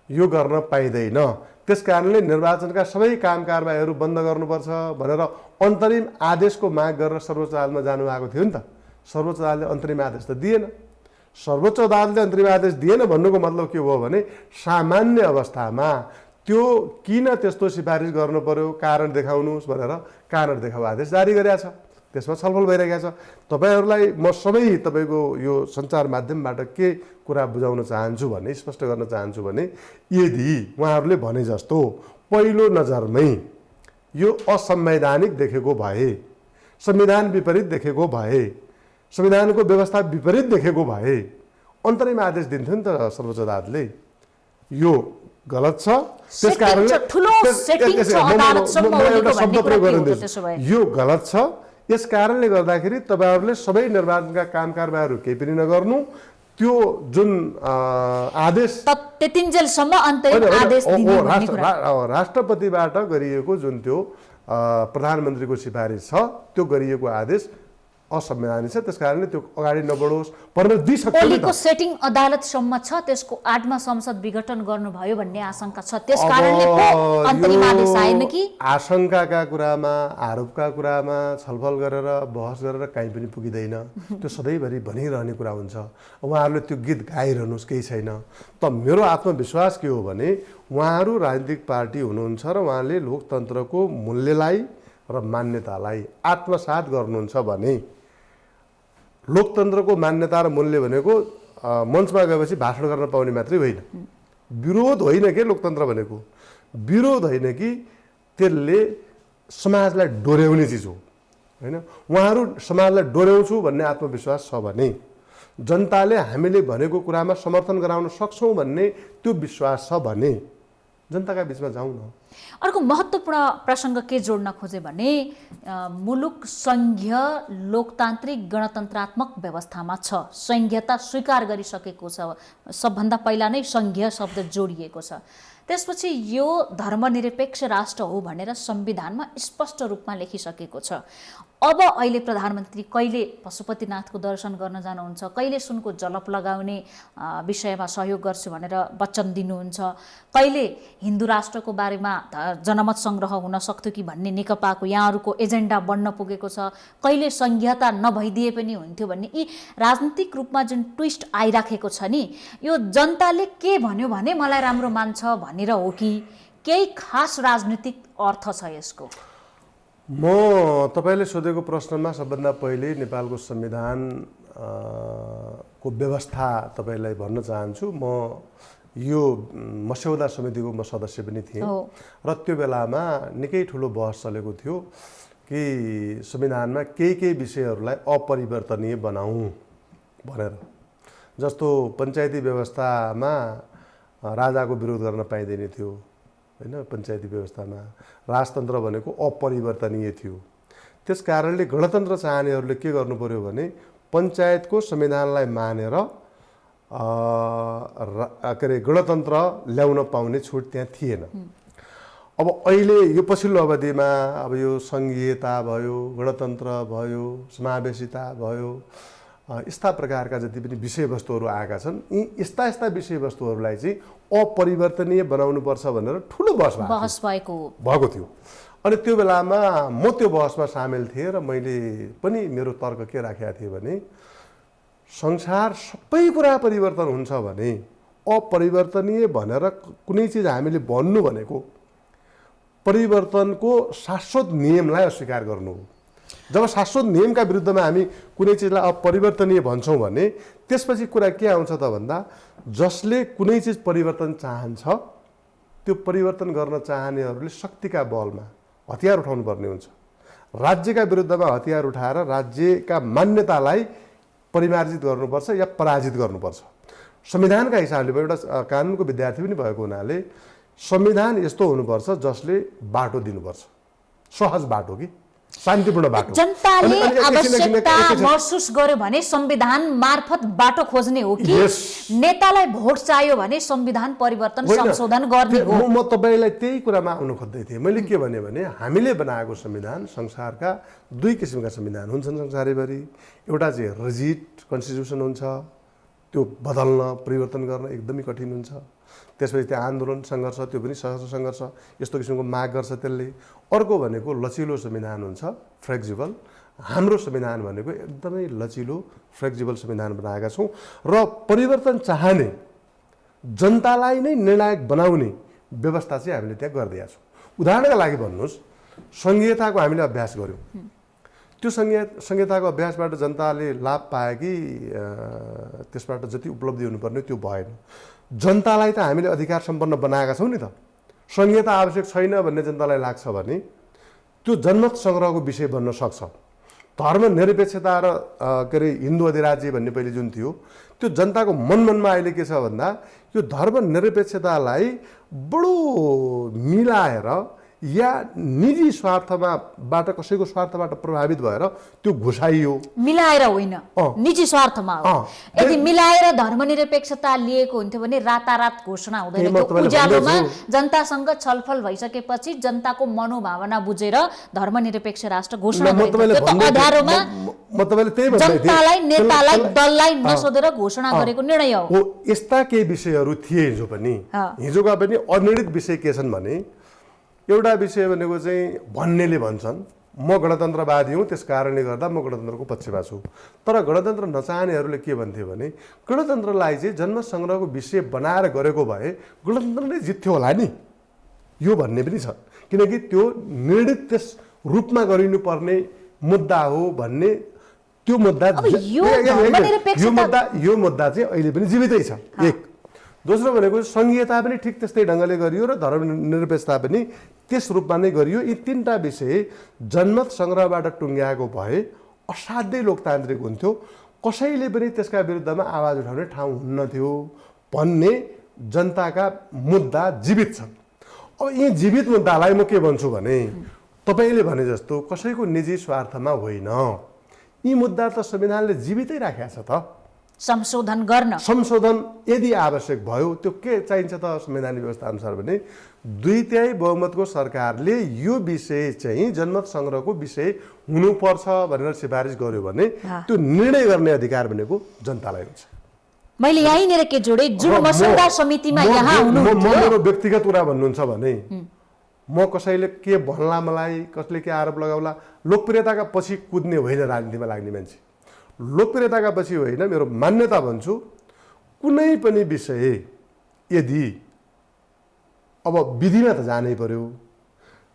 यो गर्न पाइँदैन। त्यस कारणले निर्वाचनका सबै काम कारबाहीहरू बन्द गर्नुपर्छ भनेर अन्तरिम आदेशको माग गरेर सर्वोच्च अदालतमा जानुभएको थियो नि त। सर्वोच्च अदालतले अन्तरिम आदेश त दिएन। सर्वोच्च अदालतले अन्तरिम आदेश दिएन भन्नुको मतलब के भयो भने सामान्य अवस्थामा त्यो किन त्यस्तो सिफारिस गर्नु पर्यो, कारण देखाउनुहोस् भनेर कारण देखाउ आदेश जारी गरेको छ। त्यसमा छलफल भइरहेको छ। तपाईँहरूलाई म सबै तपाईँको यो सञ्चार माध्यमबाट के कुरा बुझाउन चाहन्छु भने, स्पष्ट गर्न चाहन्छु भने, यदि उहाँहरूले भने जस्तो पहिलो नजरमै यो असंवैधानिक देखेको भए, संविधान विपरीत देखेको भए, संविधानको व्यवस्था विपरीत देखेको भए अन्तरिम आदेश दिन्थ्यो नि त सर्वोच्च अदालतले। यो गलत छ। त्यसकारणले यो गलत छ। यस कारणले गर्दाखेरि तपाईँहरूले सबै निर्वाचनका काम कारबाहीहरू केही पनि नगर्नु। त्यो जुन आदेश राष्ट्रपतिबाट गरिएको जुन त्यो प्रधानमन्त्रीको सिफारिस छ, त्यो गरिएको आदेश असंवैधानिक छ। त्यसकारणले त्यो अगाडि नबढोस् भनेर दिइसक्यो नि
ओलीको
त।
सेटिङ अदालतसम्म छ, त्यसको आडमा संसद विघटन गर्नुभयो भन्ने आशंका छ। त्यसकारणले पो अन्तरिम आदेश आएन कि?
आशंकाका कुरामा, आरोपका कुरामा छलफल गरेर बहस गरेर कहीँ पनि पुगिँदैन। त्यो सधैँभरि भनिरहने कुरा हुन्छ। उहाँहरूले त्यो गीत गाइरहनुहोस्, केही छैन। त मेरो आत्मविश्वास के हो भने उहाँहरू राजनीतिक पार्टी हुनुहुन्छ र उहाँले लोकतन्त्रको मूल्यलाई र मान्यतालाई आत्मसात गर्नुहुन्छ भने, लोकतन्त्रको मान्यता र मूल्य भनेको मञ्चमा गएपछि भाषण गर्न पाउने मात्रै होइन, विरोध होइन के लोकतन्त्र भनेको। विरोध होइन कि त्यसले समाजलाई डोर्याउने चिज हो होइन। उहाँहरू समाजलाई डोर्याउँछु भन्ने आत्मविश्वास छ भने, जनताले हामीले भनेको कुरामा समर्थन गराउन सक्छौँ भन्ने त्यो विश्वास छ भने जनताका बिचमा जाउँ न।
अर्को महत्त्वपूर्ण प्रसङ्ग के जोड्न खोजे भने मुलुक सङ्घीय लोकतान्त्रिक गणतन्त्रात्मक व्यवस्थामा छ, सङ्घीयता स्वीकार गरिसकेको छ। सबभन्दा पहिला नै सङ्घीय शब्द जोडिएको छ। त्यसपछि यो धर्मनिरपेक्ष राष्ट्र हो भनेर संविधानमा स्पष्ट रूपमा लेखिसकेको छ। अब अहिले प्रधानमन्त्री कहिले पशुपतिनाथको दर्शन गर्न जानुहुन्छ, कहिले सुनको जलप लगाउने विषयमा सहयोग गर्छु भनेर वचन दिनुहुन्छ, कहिले हिन्दू राष्ट्रको बारेमा जनमत सङ्ग्रह हुन सक्थ्यो कि भन्ने नेकपाको यहाँहरूको एजेन्डा बन्न पुगेको छ, कहिले सङ्घीयता नभइदिए पनि हुन्थ्यो भन्ने यी राजनीतिक रूपमा जुन ट्विस्ट आइराखेको छ नि, यो जनताले के भन्यो भने मलाई राम्रो मान्छ भनेर हो कि केही खास राजनीतिक अर्थ छ यसको?
म तपाईँले सोधेको प्रश्नमा सबभन्दा पहिले नेपालको संविधान को व्यवस्था तपाईँलाई भन्न चाहन्छु। म यो मस्यौदा समितिको म सदस्य पनि थिएँ र त्यो बेलामा निकै ठुलो बहस चलेको थियो कि संविधानमा केही विषयहरूलाई अपरिवर्तनीय बनाऊँ भनेर। जस्तो पञ्चायती व्यवस्थामा राजाको विरोध गर्न पाइँदैन थियो होइन। पञ्चायती व्यवस्थामा राजतन्त्र भनेको अपरिवर्तनीय थियो। त्यस कारणले गणतन्त्र चाहनेहरूले के गर्नु पर्यो भने पञ्चायतको संविधानलाई मानेर के अरे गणतन्त्र ल्याउन पाउने छुट त्यहाँ थिएन। अब अहिले यो पछिल्लो अवधिमा अब यो सङ्घीयता भयो, गणतन्त्र भयो, समावेशिता भयो, यस्ता प्रकारका जति पनि विषयवस्तुहरू आएका छन्, यी यस्ता विषयवस्तुहरूलाई चाहिँ अपरिवर्तनीय बनाउनुपर्छ भनेर ठुलो बहस भएको थियो। अनि त्यो बेलामा म त्यो बहसमा सामेल थिएँ र मैले पनि मेरो तर्क के राखेका थिएँ भने संसार सबै कुरा परिवर्तन हुन्छ भने अपरिवर्तनीय भनेर कुनै चिज हामीले भन्नु भनेको परिवर्तनको शाश्वत नियमलाई अस्वीकार गर्नु हो। जब शाश्वत नियमका विरुद्धमा हामी कुनै चिजलाई अपरिवर्तनीय भन्छौँ भने त्यसपछि कुरा के आउँछ त भन्दा जसले कुनै चिज परिवर्तन चाहन्छ त्यो परिवर्तन गर्न चाहनेहरूले शक्तिका बलमा हतियार उठाउनु पर्ने हुन्छ। राज्यका विरुद्धमा हतियार उठाएर राज्यका मान्यतालाई परिमार्जित गर्नुपर्छ या पराजित गर्नुपर्छ। संविधानका हिसाबले म एउटा कानुनको विद्यार्थी पनि भएको हुनाले संविधान यस्तो हुनुपर्छ जसले बाटो दिनुपर्छ, सहज बाटो कि शान्तिपूर्ण बाटो।
जनताले आवश्यकता महसुस गर्यो भने संविधान मार्फत बाटो खोज्ने हो कि नेतालाई भोट चाहियो भने संविधान परिवर्तन संशोधन गर्ने हो?
म तपाईलाई त्यही कुरामा आउन खोज्दै थिएँ। मैले के भने हामीले बनाएको संविधान संसारका दुई किसिमका संविधान हुन्छन् संसारैभरि। एउटा चाहिँ रिजिड कन्स्टिट्युसन हुन्छ, त्यो बदल्न परिवर्तन गर्न एकदमै कठिन हुन्छ। त्यसपछि त्यो आन्दोलन सङ्घर्ष, त्यो पनि सशस्त्र सङ्घर्ष, यस्तो किसिमको माग गर्छ त्यसले। अर्को भनेको लचिलो संविधान हुन्छ, फ्लेक्जिबल। हाम्रो संविधान भनेको एकदमै लचिलो फ्लेक्जिबल संविधान बनाएका छौँ र परिवर्तन चाहने जनतालाई नै निर्णायक बनाउने व्यवस्था चाहिँ हामीले त्यहाँ गरिदिएका छौँ। उदाहरणका लागि भन्नुहोस्, सङ्घीयताको हामीले अभ्यास गऱ्यौँ। त्यो संहिताको अभ्यासबाट जनताले लाभ पाए कि त्यसबाट जति उपलब्धि हुनुपर्ने त्यो भएन। जनतालाई त हामीले अधिकार सम्पन्न बनाएका छौँ नि त। संहिता आवश्यक छैन भन्ने जनतालाई लाग्छ भने त्यो जनमत सङ्ग्रहको विषय बन्न सक्छ। धर्मनिरपेक्षता र के अरे हिन्दू अधिराज्य भन्ने पहिले जुन थियो त्यो जनताको मनमा अहिले के छ भन्दा यो धर्मनिरपेक्षतालाई बडो मिलाएर या निजी स्वार्थबाट कसैको स्वार्थबाट प्रभावित भएर त्यो घुसाइयो,
मिलाएर होइन, निजी स्वार्थमा हो। यदि मिलाएर धर्मनिरपेक्षता लिएको हुन्थ्यो भने रातारात घोषणा हुँदैन थियो। उज्यालोमा जनतासँग छलफल भइसकेपछि जनताको मनोभावना बुझेर धर्मनिरपेक्ष राष्ट्र घोषणा गरिएको थियो। अँध्यारोमा जनतालाई, नेतालाई, दललाई नसोधेर घोषणा गरेको निर्णय हो।
यस्ता केही विषयहरू थिए हिजो पनि। हिजोका पनि अनिर्णित विषय के छन् भने, एउटा विषय भनेको चाहिँ भन्नेले भन्छन् म गणतन्त्रवादी हुँ, त्यस कारणले गर्दा म गणतन्त्रको पक्षमा छु। तर गणतन्त्र नचाहनेहरूले के भन्थे भने गणतन्त्रलाई चाहिँ जनमत सङ्ग्रहको विषय बनाएर गरेको भए गणतन्त्रले जित्थ्यो होला नि, यो भन्ने पनि छ। किनकि त्यो निर्णित त्यस रूपमा गरिनुपर्ने मुद्दा हो भन्ने त्यो मुद्दा यो मुद्दा चाहिँ अहिले पनि जीवितै छ। एक दोस्रो भनेको सङ्घीयता पनि ठिक त्यस्तै ढङ्गले गरियो र धर्मनिरपेक्षता पनि त्यस रूपमा नै गरियो। यी तीनटा विषय जनमत सङ्ग्रहबाट टुङ्ग्याएको भए असाध्यै लोकतान्त्रिक हुन्थ्यो, कसैले पनि त्यसका विरुद्धमा आवाज उठाउने ठाउँ हुन्न थियो भन्ने जनताका मुद्दा जीवित छन्। अब यी जीवित मुद्दालाई म के भन्छु भने, तपाईँले भने जस्तो कसैको निजी स्वार्थमा होइन, यी मुद्दा त संविधानले जीवितै राखेको छ त।
संशोधन
यदि आवश्यक भयो, त्यो के चाहिन्छ त संवैधानिक व्यवस्था अनुसार भने 2/3 बहुमतको सरकारले यो विषय चाहिँ जनमत सङ्ग्रहको विषय हुनुपर्छ भनेर सिफारिस गर्यो भने त्यो निर्णय गर्ने अधिकार भनेको जनतालाई हुन्छ।
मैले यहीँनिर के जोडे, जुन मसौदा समितिमा यहाँ हुनुहुन्थ्यो,
मेरो व्यक्तिगत कुरा भन्नुहुन्छ भने म कसैले के भन्ला, मलाई कसले के आरोप लगाउला, लोकप्रियताका पछि कुद्ने होइन राजनीतिमा लाग्ने मान्छे। लोकप्रियताका पछि होइन, मेरो मान्यता भन्छु, कुनै पनि विषय यदि अब विधिमा त जानै पर्यो,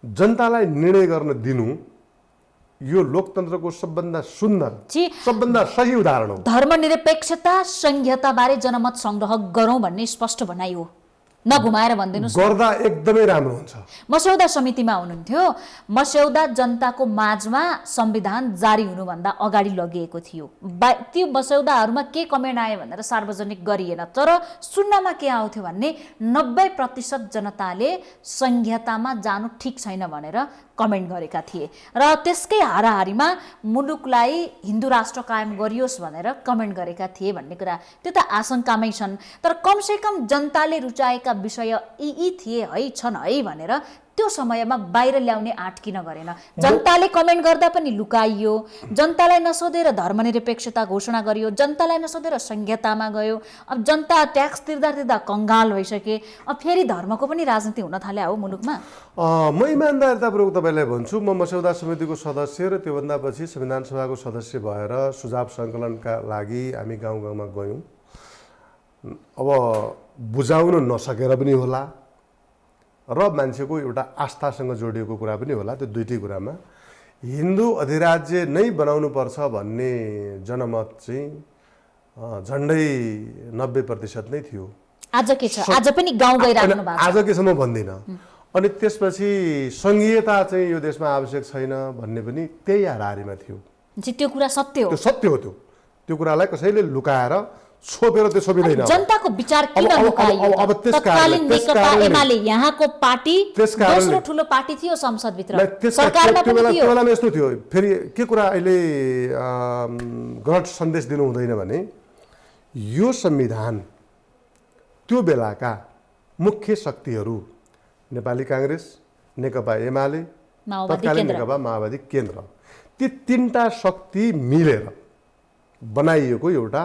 जनतालाई निर्णय गर्न दिनु यो लोकतन्त्रको सबभन्दा सुन्दर, सबभन्दा सही उदाहरण हो।
धर्मनिरपेक्षता संहिताबारे जनमत सङ्ग्रह गरौँ भन्ने स्पष्ट भनाइ हो, नघुमाएर भनिदिनुस्।
गर्दा एकदमै राम्रो हुन्छ।
मस्यौदा समितिमा हुनुहुन्थ्यो, मस्यौदा जनताको माझमा संविधान जारी हुनुभन्दा अगाडि लगिएको थियो। त्यो मस्यौदाहरूमा के कमेन्ट आयो भनेर सार्वजनिक गरिएन, तर सुन्नमा के आउँथ्यो भने 90% जनताले संहितामा जानु ठिक छैन भनेर कमेन्ट गरेका थिए र त्यसकै हाराहारीमा मुलुकलाई हिन्दू राष्ट्र कायम गरियोस् भनेर कमेन्ट गरेका थिए भन्ने कुरा त्यो त आशंकामै छन्। तर कमसेकम जनताले रुचाएका विषय यी थिए है, छन् है भनेर त्यो समयमा बाहिर ल्याउने आँट किन गरेन? जनताले कमेन्ट गर्दा पनि लुकाइयो, जनतालाई नसोधेर धर्मनिरपेक्षता घोषणा गरियो, जनतालाई नसोधेर संहितामा गयो। अब जनता ट्याक्स तिर्दा तिर्दा कङ्गाल भइसके, अब फेरि धर्मको पनि राजनीति हुन थाल्यो हो मुलुकमा।
म इमान्दारितापूर्वक तपाईँलाई भन्छु, म मस्यौदा समितिको सदस्य र त्योभन्दा पछि संविधान सभाको सदस्य भएर सुझाव सङ्कलनका लागि हामी गाउँ गाउँमा गयौँ। अब बुझाउन नसकेर पनि होला र मान्छेको एउटा आस्थासँग जोडिएको कुरा पनि होला। त्यो दुईटै कुरामा हिन्दू अधिराज्य नै बनाउनुपर्छ भन्ने जनमत चाहिँ झन्डै 90% नै थियो।
आज के छ? आज पनि गाउँ गइराख्नु भएको छ।
आज के छ म भन्दिनँ। अनि त्यसपछि सङ्घीयता चाहिँ यो देशमा आवश्यक छैन भन्ने पनि त्यही हाराहारीमा थियो।
त्यो कुरा सत्य हो,
त्यो सत्य हो। त्यो कुरालाई कसैले लुकाएर छोपेर त्यो छोपिँदैन।
जनताको विचार किन लुकाइयो? तत्कालीन नेकपा एमाले यहाँको पार्टी दोस्रो ठुलो पार्टी थियो संसदभित्र, सरकारमा पनि थियो।
त्यो बेलामा यस्तो थियो, फेरि के कुरा अहिले गलत सन्देश दिनु हुँदैन भने यो संविधान त्यो बेलाका मुख्य शक्तिहरू नेपाली काङ्ग्रेस, नेकपा एमाले, तत्कालीन नेकपा माओवादी केन्द्र, ती तीनटा शक्ति मिलेर बनाइएको एउटा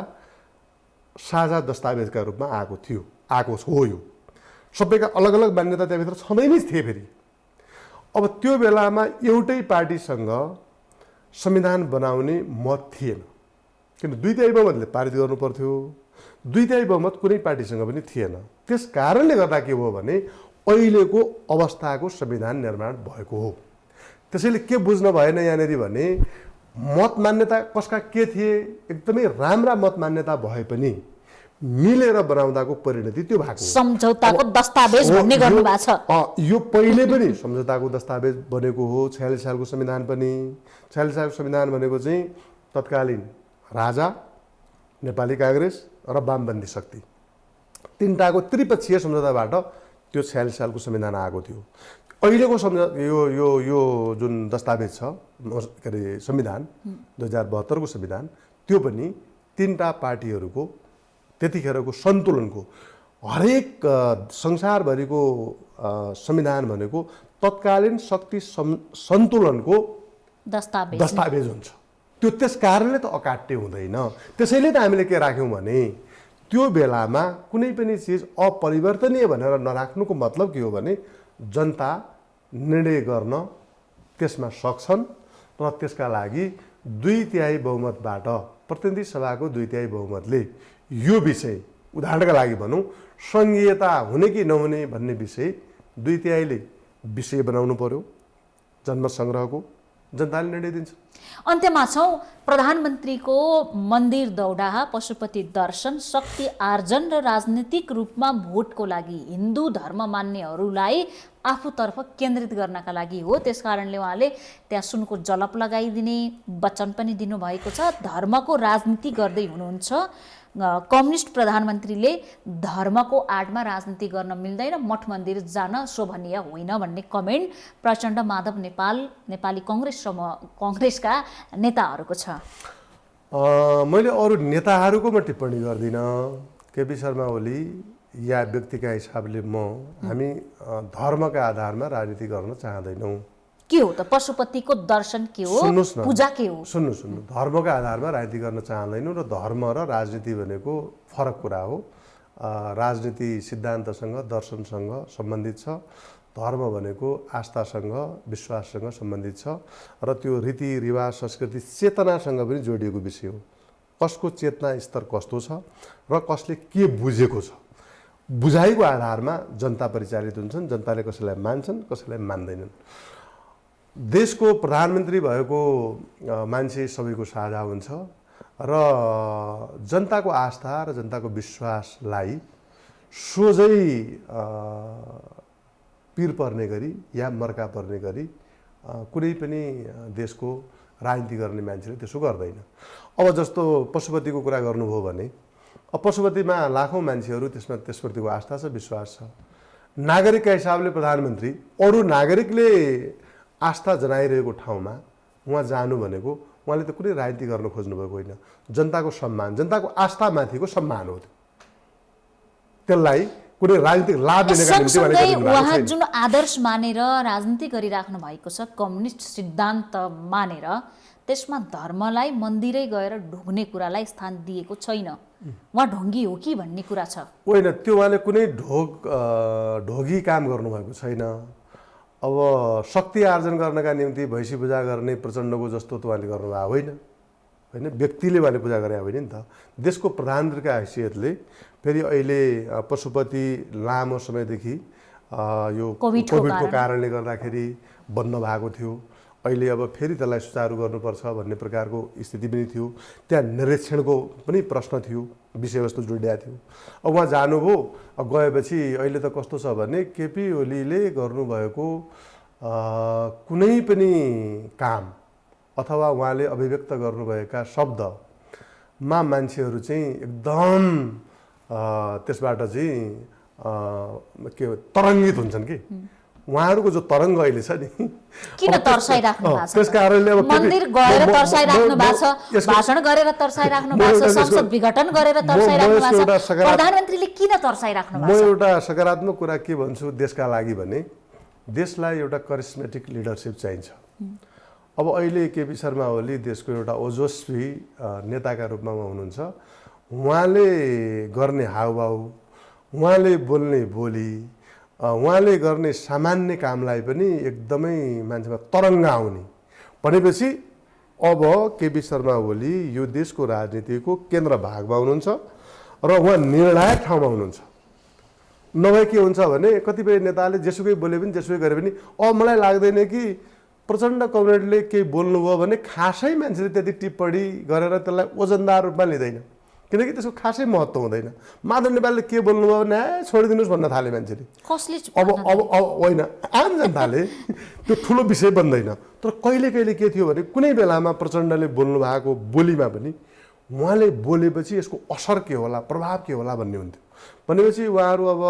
साझा दस्तावेजका रूपमा आएको हो। यो सबैका अलग अलग मान्यता त्यहाँभित्र छँदै नै थिए। फेरि अब त्यो बेलामा एउटै पार्टीसँग संविधान बनाउने मत थिएन, किन 2/3 बहुमतले पारित गर्नु पर्थ्यो। 2/3 बहुमत कुनै पार्टीसँग पनि थिएन। त्यस कारणले गर्दा के भयो भने अहिलेको अवस्थाको संविधान निर्माण भएको हो। त्यसैले के बुझ्न भएन यहाँनिर भने मत मान्यता कसका के थिए, एकदमै राम्रा मत मान्यता भए पनि मिलेर बनाउँदाको परिणति त्यो भएको
सम्झौताको दस्तावेज भन्ने गर्नु भएको छ।
यो पहिले पनि सम्झौताको दस्तावेज बनेको हो। 46 सालको संविधान पनि 46 सालको संविधान भनेको चाहिँ तत्कालीन राजा, नेपाली काङ्ग्रेस र वामपन्थी शक्ति तीनटाको त्रिपक्षीय सम्झौताबाट त्यो 46 सालको संविधान आएको थियो। अहिलेको यो जुन दस्तावेज छ के अरे संविधान 2072 को संविधान त्यो पनि तीनटा पार्टीहरूको त्यतिखेरको सन्तुलनको हरेक संसारभरिको संविधान भनेको तत्कालीन शक्ति सन्तुलनको दस्तावेज हुन्छ। त्यो त्यस कारणले त अकाट्य हुँदैन। त्यसैले त हामीले के राख्यौँ भने त्यो बेलामा कुनै पनि चिज अपरिवर्तनीय भनेर नराख्नुको मतलब के हो भने जनता निर्णय गर्न त्यसमा सक्छन् र त्यसका लागि 2/3 बहुमतबाट प्रतिनिधि सभाको 2/3 बहुमतले यो विषय उदाहरणका लागि भनौँ सङ्घीयता हुने कि नहुने भन्ने विषय 2/3ले विषय बनाउनु पर्यो जनमत सङ्ग्रहको, जनताले निर्णय दिन्छ।
अन्त्यमा छौँ प्रधानमन्त्रीको मन्दिर दौडाहा, पशुपति दर्शन, शक्ति आर्जन र राजनीतिक रूपमा भोटको लागि हिन्दू धर्म मान्नेहरूलाई आफूतर्फ केन्द्रित गर्नका लागि हो। त्यसकारणले उहाँले त्यहाँ सुनको जलप लगाइदिने वचन पनि दिनुभएको छ। धर्मको राजनीति गर्दै हुनुहुन्छ। कम्युनिस्ट प्रधानमन्त्रीले धर्मको आडमा राजनीति गर्न मिल्दैन, मठ मन्दिर जान शोभनीय होइन भन्ने कमेन्ट प्रचण्ड, माधव नेपाल, नेपाली कङ्ग्रेसका नेताहरूको छ।
मैले अरू नेताहरूको म टिप्पणी गर्दिनँ। केपी शर्मा ओली या व्यक्तिका हिसाबले हामी धर्मका आधारमा राजनीति गर्न चाहँदैनौँ।
के हो त पशुपतिको दर्शन के हो, पूजा के हो?
सुन्नु धर्मका आधारमा राजनीति गर्न चाहँदैनौँ र धर्म र राजनीति भनेको फरक कुरा हो। राजनीति सिद्धान्तसँग दर्शनसँग सम्बन्धित छ। धर्म भनेको आस्थासँग विश्वाससँग सम्बन्धित छ र त्यो रीतिरिवाज संस्कृति चेतनासँग पनि जोडिएको विषय हो। कसको चेतना स्तर कस्तो छ र कसले के बुझेको छ, बुझाइको आधारमा जनता परिचालित हुन्छन्। जनताले कसैलाई मान्छन्, कसैलाई मान्दैनन्। देशको प्रधानमन्त्री भएको मान्छे सबैको साझा हुन्छ र जनताको आस्था र जनताको विश्वासलाई सोझै पिर पर्ने गरी या मर्का पर्ने गरी कुनै पनि देशको राजनीति गर्ने मान्छेले त्यसो गर्दैन। अब जस्तो पशुपतिको कुरा गर्नुभयो भने पशुपतिमा लाखौँ मान्छेहरू त्यसप्रतिको आस्था छ, विश्वास छ। नागरिकका हिसाबले प्रधानमन्त्री अरू नागरिकले आस्था जनाइरहेको ठाउँमा उहाँ जानु भनेको उहाँले त कुनै राजनीति गर्न खोज्नुभएको होइन। जनताको सम्मान, जनताको आस्थामाथिको सम्मान हो। त्यसलाई कुनै राजनीतिक लाभ लिनका निम्ति
उहाँ जुन आदर्श मानेर राजनीति गरिराख्नु भएको छ, कम्युनिस्ट सिद्धान्त मानेर, त्यसमा धर्मलाई मन्दिरै गएर ढोग्ने कुरालाई स्थान दिएको छैन। उहाँ ढोङ्गी हो कि भन्ने कुरा छ।
होइन, त्यो उहाँले कुनै ढोगी काम गर्नुभएको छैन। अब शक्ति आर्जन गर्नका निम्ति भैँसी पूजा गर्ने प्रचण्डको जस्तो त उहाँले गर्नुभएको होइन। व्यक्तिले उहाँले पूजा गरे होइन नि त। देशको प्रधानमन्त्रीका हैसियतले फेरि अहिले पशुपति लामो समयदेखि यो कोभिडको कारणले गर्दाखेरि बन्द भएको थियो। अहिले अब फेरि त्यसलाई सुचारू गर्नुपर्छ भन्ने प्रकारको स्थिति पनि थियो। त्यहाँ निरीक्षणको पनि प्रश्न थियो, विषयवस्तु जोडिएको थियो। अब उहाँ जानुभयो। अब गएपछि अहिले त कस्तो छ भने केपी ओलीले गर्नुभएको कुनै पनि काम अथवा उहाँले अभिव्यक्त गर्नुभएका शब्दमा मान्छेहरू चाहिँ एकदम त्यसबाट चाहिँ के तरङ्गित हुन्छन् कि उहाँहरूको जो तरङ्ग अहिले छ नि।
किन तर्साइराख्नु भएको छ?
त्यस कारणले अब
मन्दिर गएर तर्साइराख्नु भएको छ, भाषण गरेर तर्साइराख्नु भएको छ, संसद विघटन गरेर तर्साइराख्नु भएको छ। प्रधानमन्त्रीले किन तर्साइराख्नु भएको छ?
म एउटा सकारात्मक कुरा के भन्छु देशका लागि भने देशलाई एउटा करिस्मेटिक लिडरसिप चाहिन्छ। अब अहिले केपी शर्मा ओली देशको एउटा ओजस्वी नेताका रूपमा हुनुहुन्छ। उहाँले गर्ने हावभाव, उहाँले बोल्ने बोली, उहाँले गर्ने सामान्य कामलाई पनि एकदमै मान्छेमा तरङ्ग आउने भनेपछि अब केपी शर्मा ओली यो देशको राजनीतिको केन्द्र भागमा हुनुहुन्छ र उहाँ निर्णायक ठाउँमा हुनुहुन्छ। नभए के हुन्छ भने कतिपय नेताले जेसुकै बोले पनि जेसुकै गरे पनि अब मलाई लाग्दैन कि प्रचण्ड कमरेडले केही बोल्नुभयो भने खासै मान्छेले त्यति टिप्पणी गरेर त्यसलाई ओजनदार रूपमा लिँदैन, किनकि त्यसको खासै महत्त्व हुँदैन। माधव नेपालले के बोल्नुभयो भने छोडिदिनुहोस् भन्न थाले मान्छेले। अब होइन, आम जनताले त्यो ठुलो विषय बन्दैन। तर कहिले कहिले के थियो भने कुनै बेलामा प्रचण्डले बोल्नु भएको बोलीमा पनि उहाँले बोलेपछि यसको असर के होला, प्रभाव के होला भन्ने हुन्थ्यो। भनेपछि उहाँहरू अब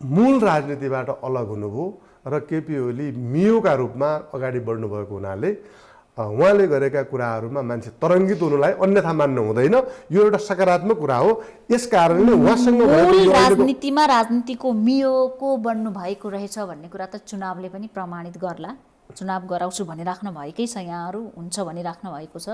मूल राजनीतिबाट अलग हुनुभयो र केपी ओली मियोका रूपमा अगाडि बढ्नुभएको हुनाले उहाँले गरेका कुराहरूमा मान्छे तरङ्गित हुनुलाई अन्यथा मान्नु हुँदैन। यो एउटा सकारात्मक कुरा हो। यस कारणले उहाँसँग
मूल राजनीतिमा राजनीतिको मियोको बन्नु भएको रहेछ भन्ने कुरा त चुनावले पनि प्रमाणित गर्ला। चुनाव गराउँछु भनिराख्नु भएकै छ, यहाँहरू हुन्छ भनिराख्नु भएको छ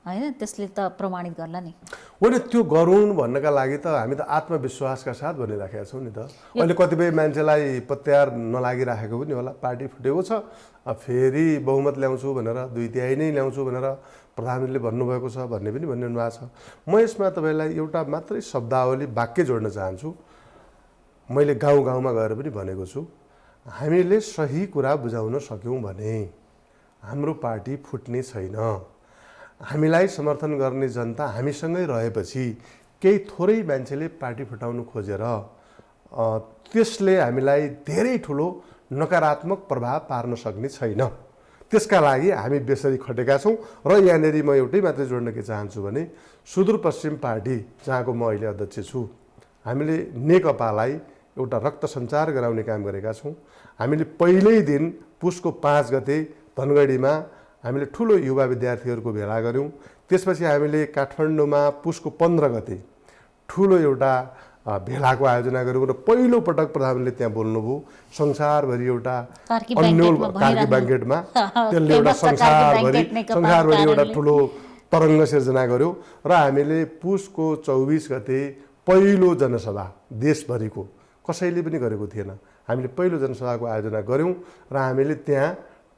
होइन, त्यसले त प्रमाणित गर्ला नि।
होइन, त्यो गरौँ भन्नका लागि त हामी त आत्मविश्वासका साथ भनिराखेका छौँ नि त। अहिले कतिपय मान्छेलाई पत्यार नलागिराखेको पनि होला, पार्टी फुटेको छ, फेरि बहुमत ल्याउँछु भनेर 2/3 नै ल्याउँछु भनेर प्रधानमन्त्रीले भन्नुभएको छ भन्ने पनि भनिरहनु भएको छ। म यसमा तपाईँलाई एउटा मात्रै शब्दावली वाक्य जोड्न चाहन्छु। मैले गाउँ गाउँमा गएर पनि भनेको छु, हामीले सही कुरा बुझाउन सक्यौँ भने हाम्रो पार्टी फुट्ने छैन। हामीलाई समर्थन गर्ने जनता हामीसँगै रहेपछि केही थोरै मान्छेले पार्टी फुटाउनु खोजेर त्यसले हामीलाई धेरै ठुलो नकारात्मक प्रभाव पार्न सक्ने छैन। त्यसका लागि हामी बेसरी खटेका छौँ। र यहाँनिर म एउटै मात्रै जोड्न के चाहन्छु भने सुदूरपश्चिम पार्टी जहाँको म अहिले अध्यक्ष छु, हामीले नेकपालाई एउटा रक्त सञ्चार गराउने काम गरेका छौँ। हामीले पहिल्यै दिन पुसको 5 गते धनगढीमा हामीले ठुलो युवा विद्यार्थीहरूको भेला गऱ्यौँ। त्यसपछि हामीले काठमाडौँमा पुसको 15 गते ठुलो एउटा भेलाको आयोजना गऱ्यौँ र पहिलो पटक प्रधानमन्त्रीले त्यहाँ बोल्नुभयो। संसारभरि एउटा अन्यल कार्की ब्याङ्केटमा त्यसले एउटा संसारभरि एउटा ठुलो तरङ्ग सिर्जना गऱ्यौँ। र हामीले पुसको 24 गते पहिलो जनसभा देशभरिको कसैले पनि गरेको थिएन, हामीले पहिलो जनसभाको आयोजना गऱ्यौँ र हामीले त्यहाँ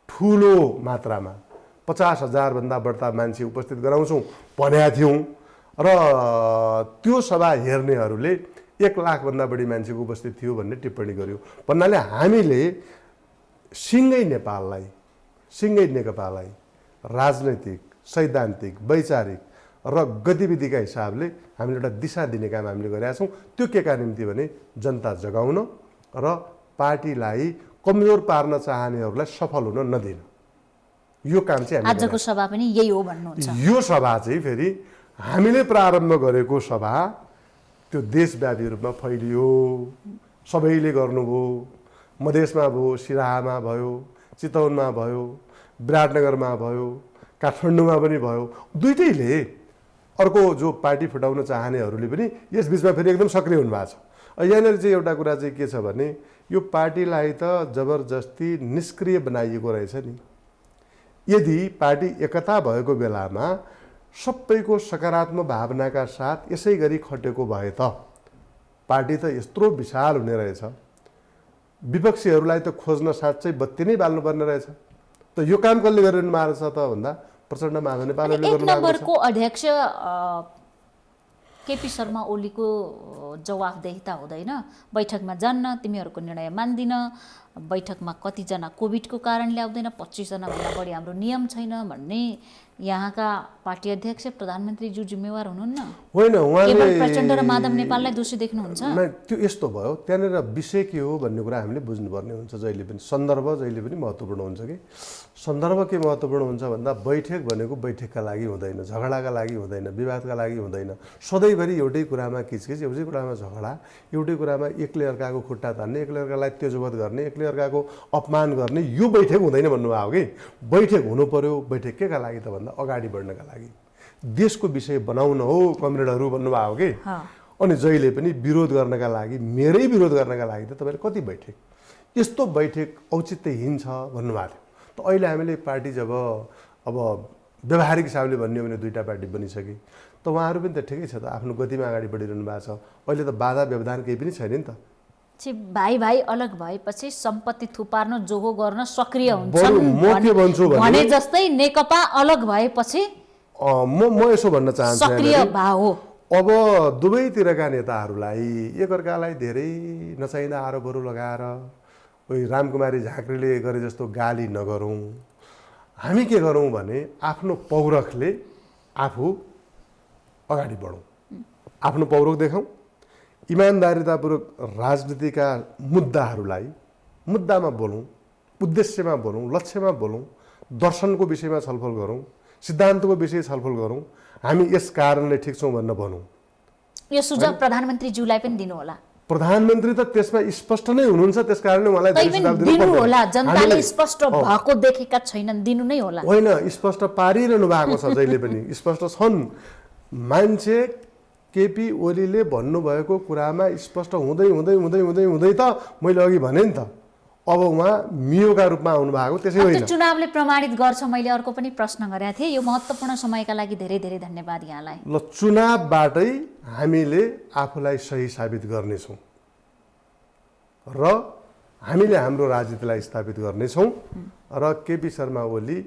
ठुलो मात्रामा 50,000 भन्दा बढ्ता मान्छे उपस्थित गराउँछौँ भनेका थियौँ। र त्यो सभा हेर्नेहरूले 1 लाख भन्दा बढी मान्छेको उपस्थित थियो भन्ने टिप्पणी गर्यो। भन्नाले हामीले सिँगै नेपाललाई, सिँगै नेकपालाई राजनैतिक, सैद्धान्तिक, वैचारिक र गतिविधिका हिसाबले हामीले एउटा दिशा दिने काम हामीले गरेका छौँ। त्यो के का निम्ति भने जनता जगाउन र पार्टीलाई कमजोर पार्न चाहनेहरूलाई सफल हुन नदिन। यो काम चाहिँ
आजको सभा पनि यही हो भन्नुहुन्छ।
यो सभा चाहिँ फेरि हामीले प्रारम्भ गरेको सभा त्यो देशव्यापी रूपमा फैलियो, सबैले गर्नुभयो। मधेसमा भयो, सिराहामा भयो, चितवनमा भयो, विराटनगरमा भयो, काठमाडौँमा पनि भयो। दुईटैले अर्को जो पार्टी फुटाउन चाहनेहरूले पनि यस बिचमा फेरि एकदम सक्रिय हुनुभएको छ। यहाँनिर चाहिँ एउटा कुरा चाहिँ के छ भने यो पार्टीलाई त जबरजस्ती निष्क्रिय बनाइएको रहेछ नि। यदि पार्टी एकता भएको बेलामा सबैको सकारात्मक भावनाका साथ यसै गरी खटेको भए त पार्टी त यत्रो विशाल हुने रहेछ। विपक्षीहरूलाई त खोज्न साँच्चै बत्ती नै बाल्नुपर्ने रहेछ। त यो काम कसले गरिरहनु भएको छ त भन्दा प्रचण्ड महादेव नेपालले गर्नु भएको छ।
1 नम्बरको अध्यक्ष केपी शर्मा ओलीको जवाफदेहिता हुँदैन? बैठकमा जान्न, तिमीहरूको निर्णय मान्दिन, बैठकमा कतिजना कोभिडको कारण ल्याउँदैन, 25 जना भन्दा बढी हाम्रो नियम छैन भन्ने यहाँका पार्टी अध्यक्ष प्रधानमन्त्रीज्यू जिम्मेवार हुनुहुन्न?
होइन, उहाँले
केवल प्रचण्ड र माधव नेपाललाई दोषी देख्नुहुन्छ?
त्यो यस्तो भयो, त्यहाँनिर विषय के हो भन्ने कुरा हामीले बुझ्नुपर्ने हुन्छ। जहिले पनि सन्दर्भ जहिले पनि महत्त्वपूर्ण हुन्छ कि सन्दर्भ के महत्त्वपूर्ण हुन्छ भन्दा बैठक भनेको बैठकका लागि हुँदैन, झगडाका लागि हुँदैन, विवादका लागि हुँदैन। सधैँभरि एउटै कुरामा किचकिच, एउटै कुरामा झगडा, एउटै कुरामा एकले अर्काको खुट्टा तान्ने, एकले अर्कालाई तेजोवध गर्ने, एकले अर्काको अपमान गर्ने, यो बैठक हुँदैन भन्नुभयो कि। बैठक हुनु पर्यो। बैठक के का लागि त भन्दा अगाडि बढ्नका लागि, देशको विषय बनाउन हो कमरेडहरू भन्नुभयो कि। अनि जहिले पनि विरोध गर्नका लागि, मेरै विरोध गर्नका लागि त तपाईँले कति बैठक, यस्तो बैठक औचित्यहीन छ भन्नुभएको थियो। त अहिले हामीले पार्टी जब अब व्यावहारिक हिसाबले भन्ने हो भने 2टा पार्टी बनिसके, त उहाँहरू पनि त ठिकै छ त, आफ्नो गतिमा अगाडि बढिरहनु भएको छ। अहिले त बाधा व्यवधान केही पनि छैन नि त।
भाइ भाइ अलग भएपछि सम्पत्ति थुपार्न जोहो गर्न सक्रिय
हुन्छन्
भने जस्तै नेकपा अलग भएपछि
म यसो भन्न चाहन्छु
सक्रिय भाव हो।
अब दुवैतिरका नेताहरूलाई एकअर्कालाई धेरै नचाहिँदा आरोपहरू लगाएर रामकुमारी झाँक्रीले गरे जस्तो गाली नगरौँ। हामी के गरौँ भने आफ्नो पौरखले आफू अगाडि बढौँ, आफ्नो पौरख देखाउँ, इमान्दारितापूर्वक राजनीतिका मुद्दाहरूलाई मुद्दामा बोलौँ, उद्देश्यमा बोलौँ, लक्ष्यमा बोलौँ, दर्शनको विषयमा छलफल गरौँ, सिद्धान्तको विषय छलफल गरौँ। हामी यस कारणले ठिक छौँ भन्न भनौँ।
यो सुझाव प्रधानमन्त्रीज्यूलाई पनि दिनु होला।
प्रधानमन्त्री त त्यसमा स्पष्ट नै हुनुहुन्छ, त्यसकारणले उहाँलाई धेरै सुझाव दिनु
दिनु
पर्दैन।
होला, जनताले
हामीले-
स्पष्ट भएको देखेका छैनन्, दिनु नै होला।
होइन, स्पष्ट पारिरहनु भएको छ, जहिले पनि स्पष्ट छन्। मान्छे केपी ओलीले भन्नुभएको कुरामा स्पष्ट हुँदै हुँदै हुँदै हुँदै हुँदै त मैले अघि भने नि त, अब उहाँ मियोका रूपमा आउनु भएको त्यसै
अब
होइन।
त्यो चुनावले प्रमाणित गर्छ। मैले अर्को पनि प्रश्न गरेको थिएँ। यो महत्त्वपूर्ण समयका लागि धेरै धेरै धन्यवाद यहाँलाई।
ल, चुनावबाटै हामीले आफूलाई सही साबित गर्नेछौँ र हामीले हाम्रो राजनीतिलाई स्थापित गर्नेछौँ र केपी शर्मा ओली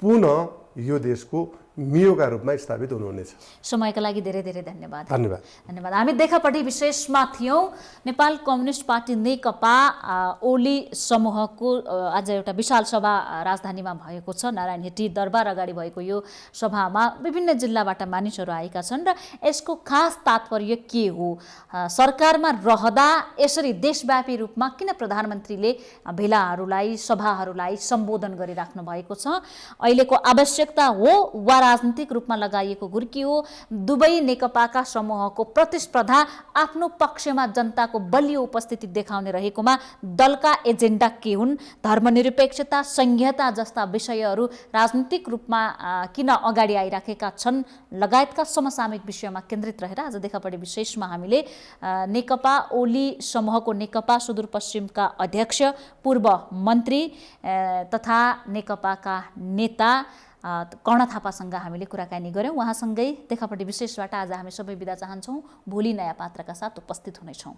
पुनः यो देशको मियोका रूपमा स्थापित हुनुहुनेछ।
समयका लागि धेरै धेरै धन्यवाद।
धन्यवाद।
धन्यवाद। हामी देखापट्टि विशेषमा थियौँ। नेपाल कम्युनिस्ट पार्टी नेकपा ओली समूहको आज एउटा विशाल सभा राजधानीमा भएको छ। नारायण हिटी दरबार अगाडि भएको यो सभामा विभिन्न जिल्लाबाट मानिसहरू आएका छन् र यसको खास तात्पर्य के हो, सरकारमा रहँदा यसरी देशव्यापी रूपमा किन प्रधानमन्त्रीले भेलाहरूलाई सभाहरूलाई सम्बोधन गरिराख्नु भएको छ, अहिलेको आवश्यकता हो वा राजनीतिक रूपमा लगाइएको घुर्की हो, दुवै नेकपाका समूहको प्रतिस्पर्धा आफ्नो पक्षमा जनताको बलियो उपस्थिति देखाउने रहेकोमा दलका एजेन्डा के हुन्, धर्मनिरपेक्षता संहिता जस्ता विषयहरू राजनीतिक रूपमा किन अगाडि आइराखेका छन् लगायतका समसामयिक विषयमा केन्द्रित रहेर आज देखापट्टि विशेषमा हामीले नेकपा ओली समूहको नेकपा सुदूरपश्चिमका अध्यक्ष पूर्व मन्त्री तथा नेकपाका नेता कर्ण थापासँग हामीले कुराकानी गऱ्यौँ। उहाँसँगै देखापट्टि विशेषबाट आज हामी सबै बिदा चाहन्छौँ। भोलि नयाँ पात्रका साथ उपस्थित हुनेछौँ।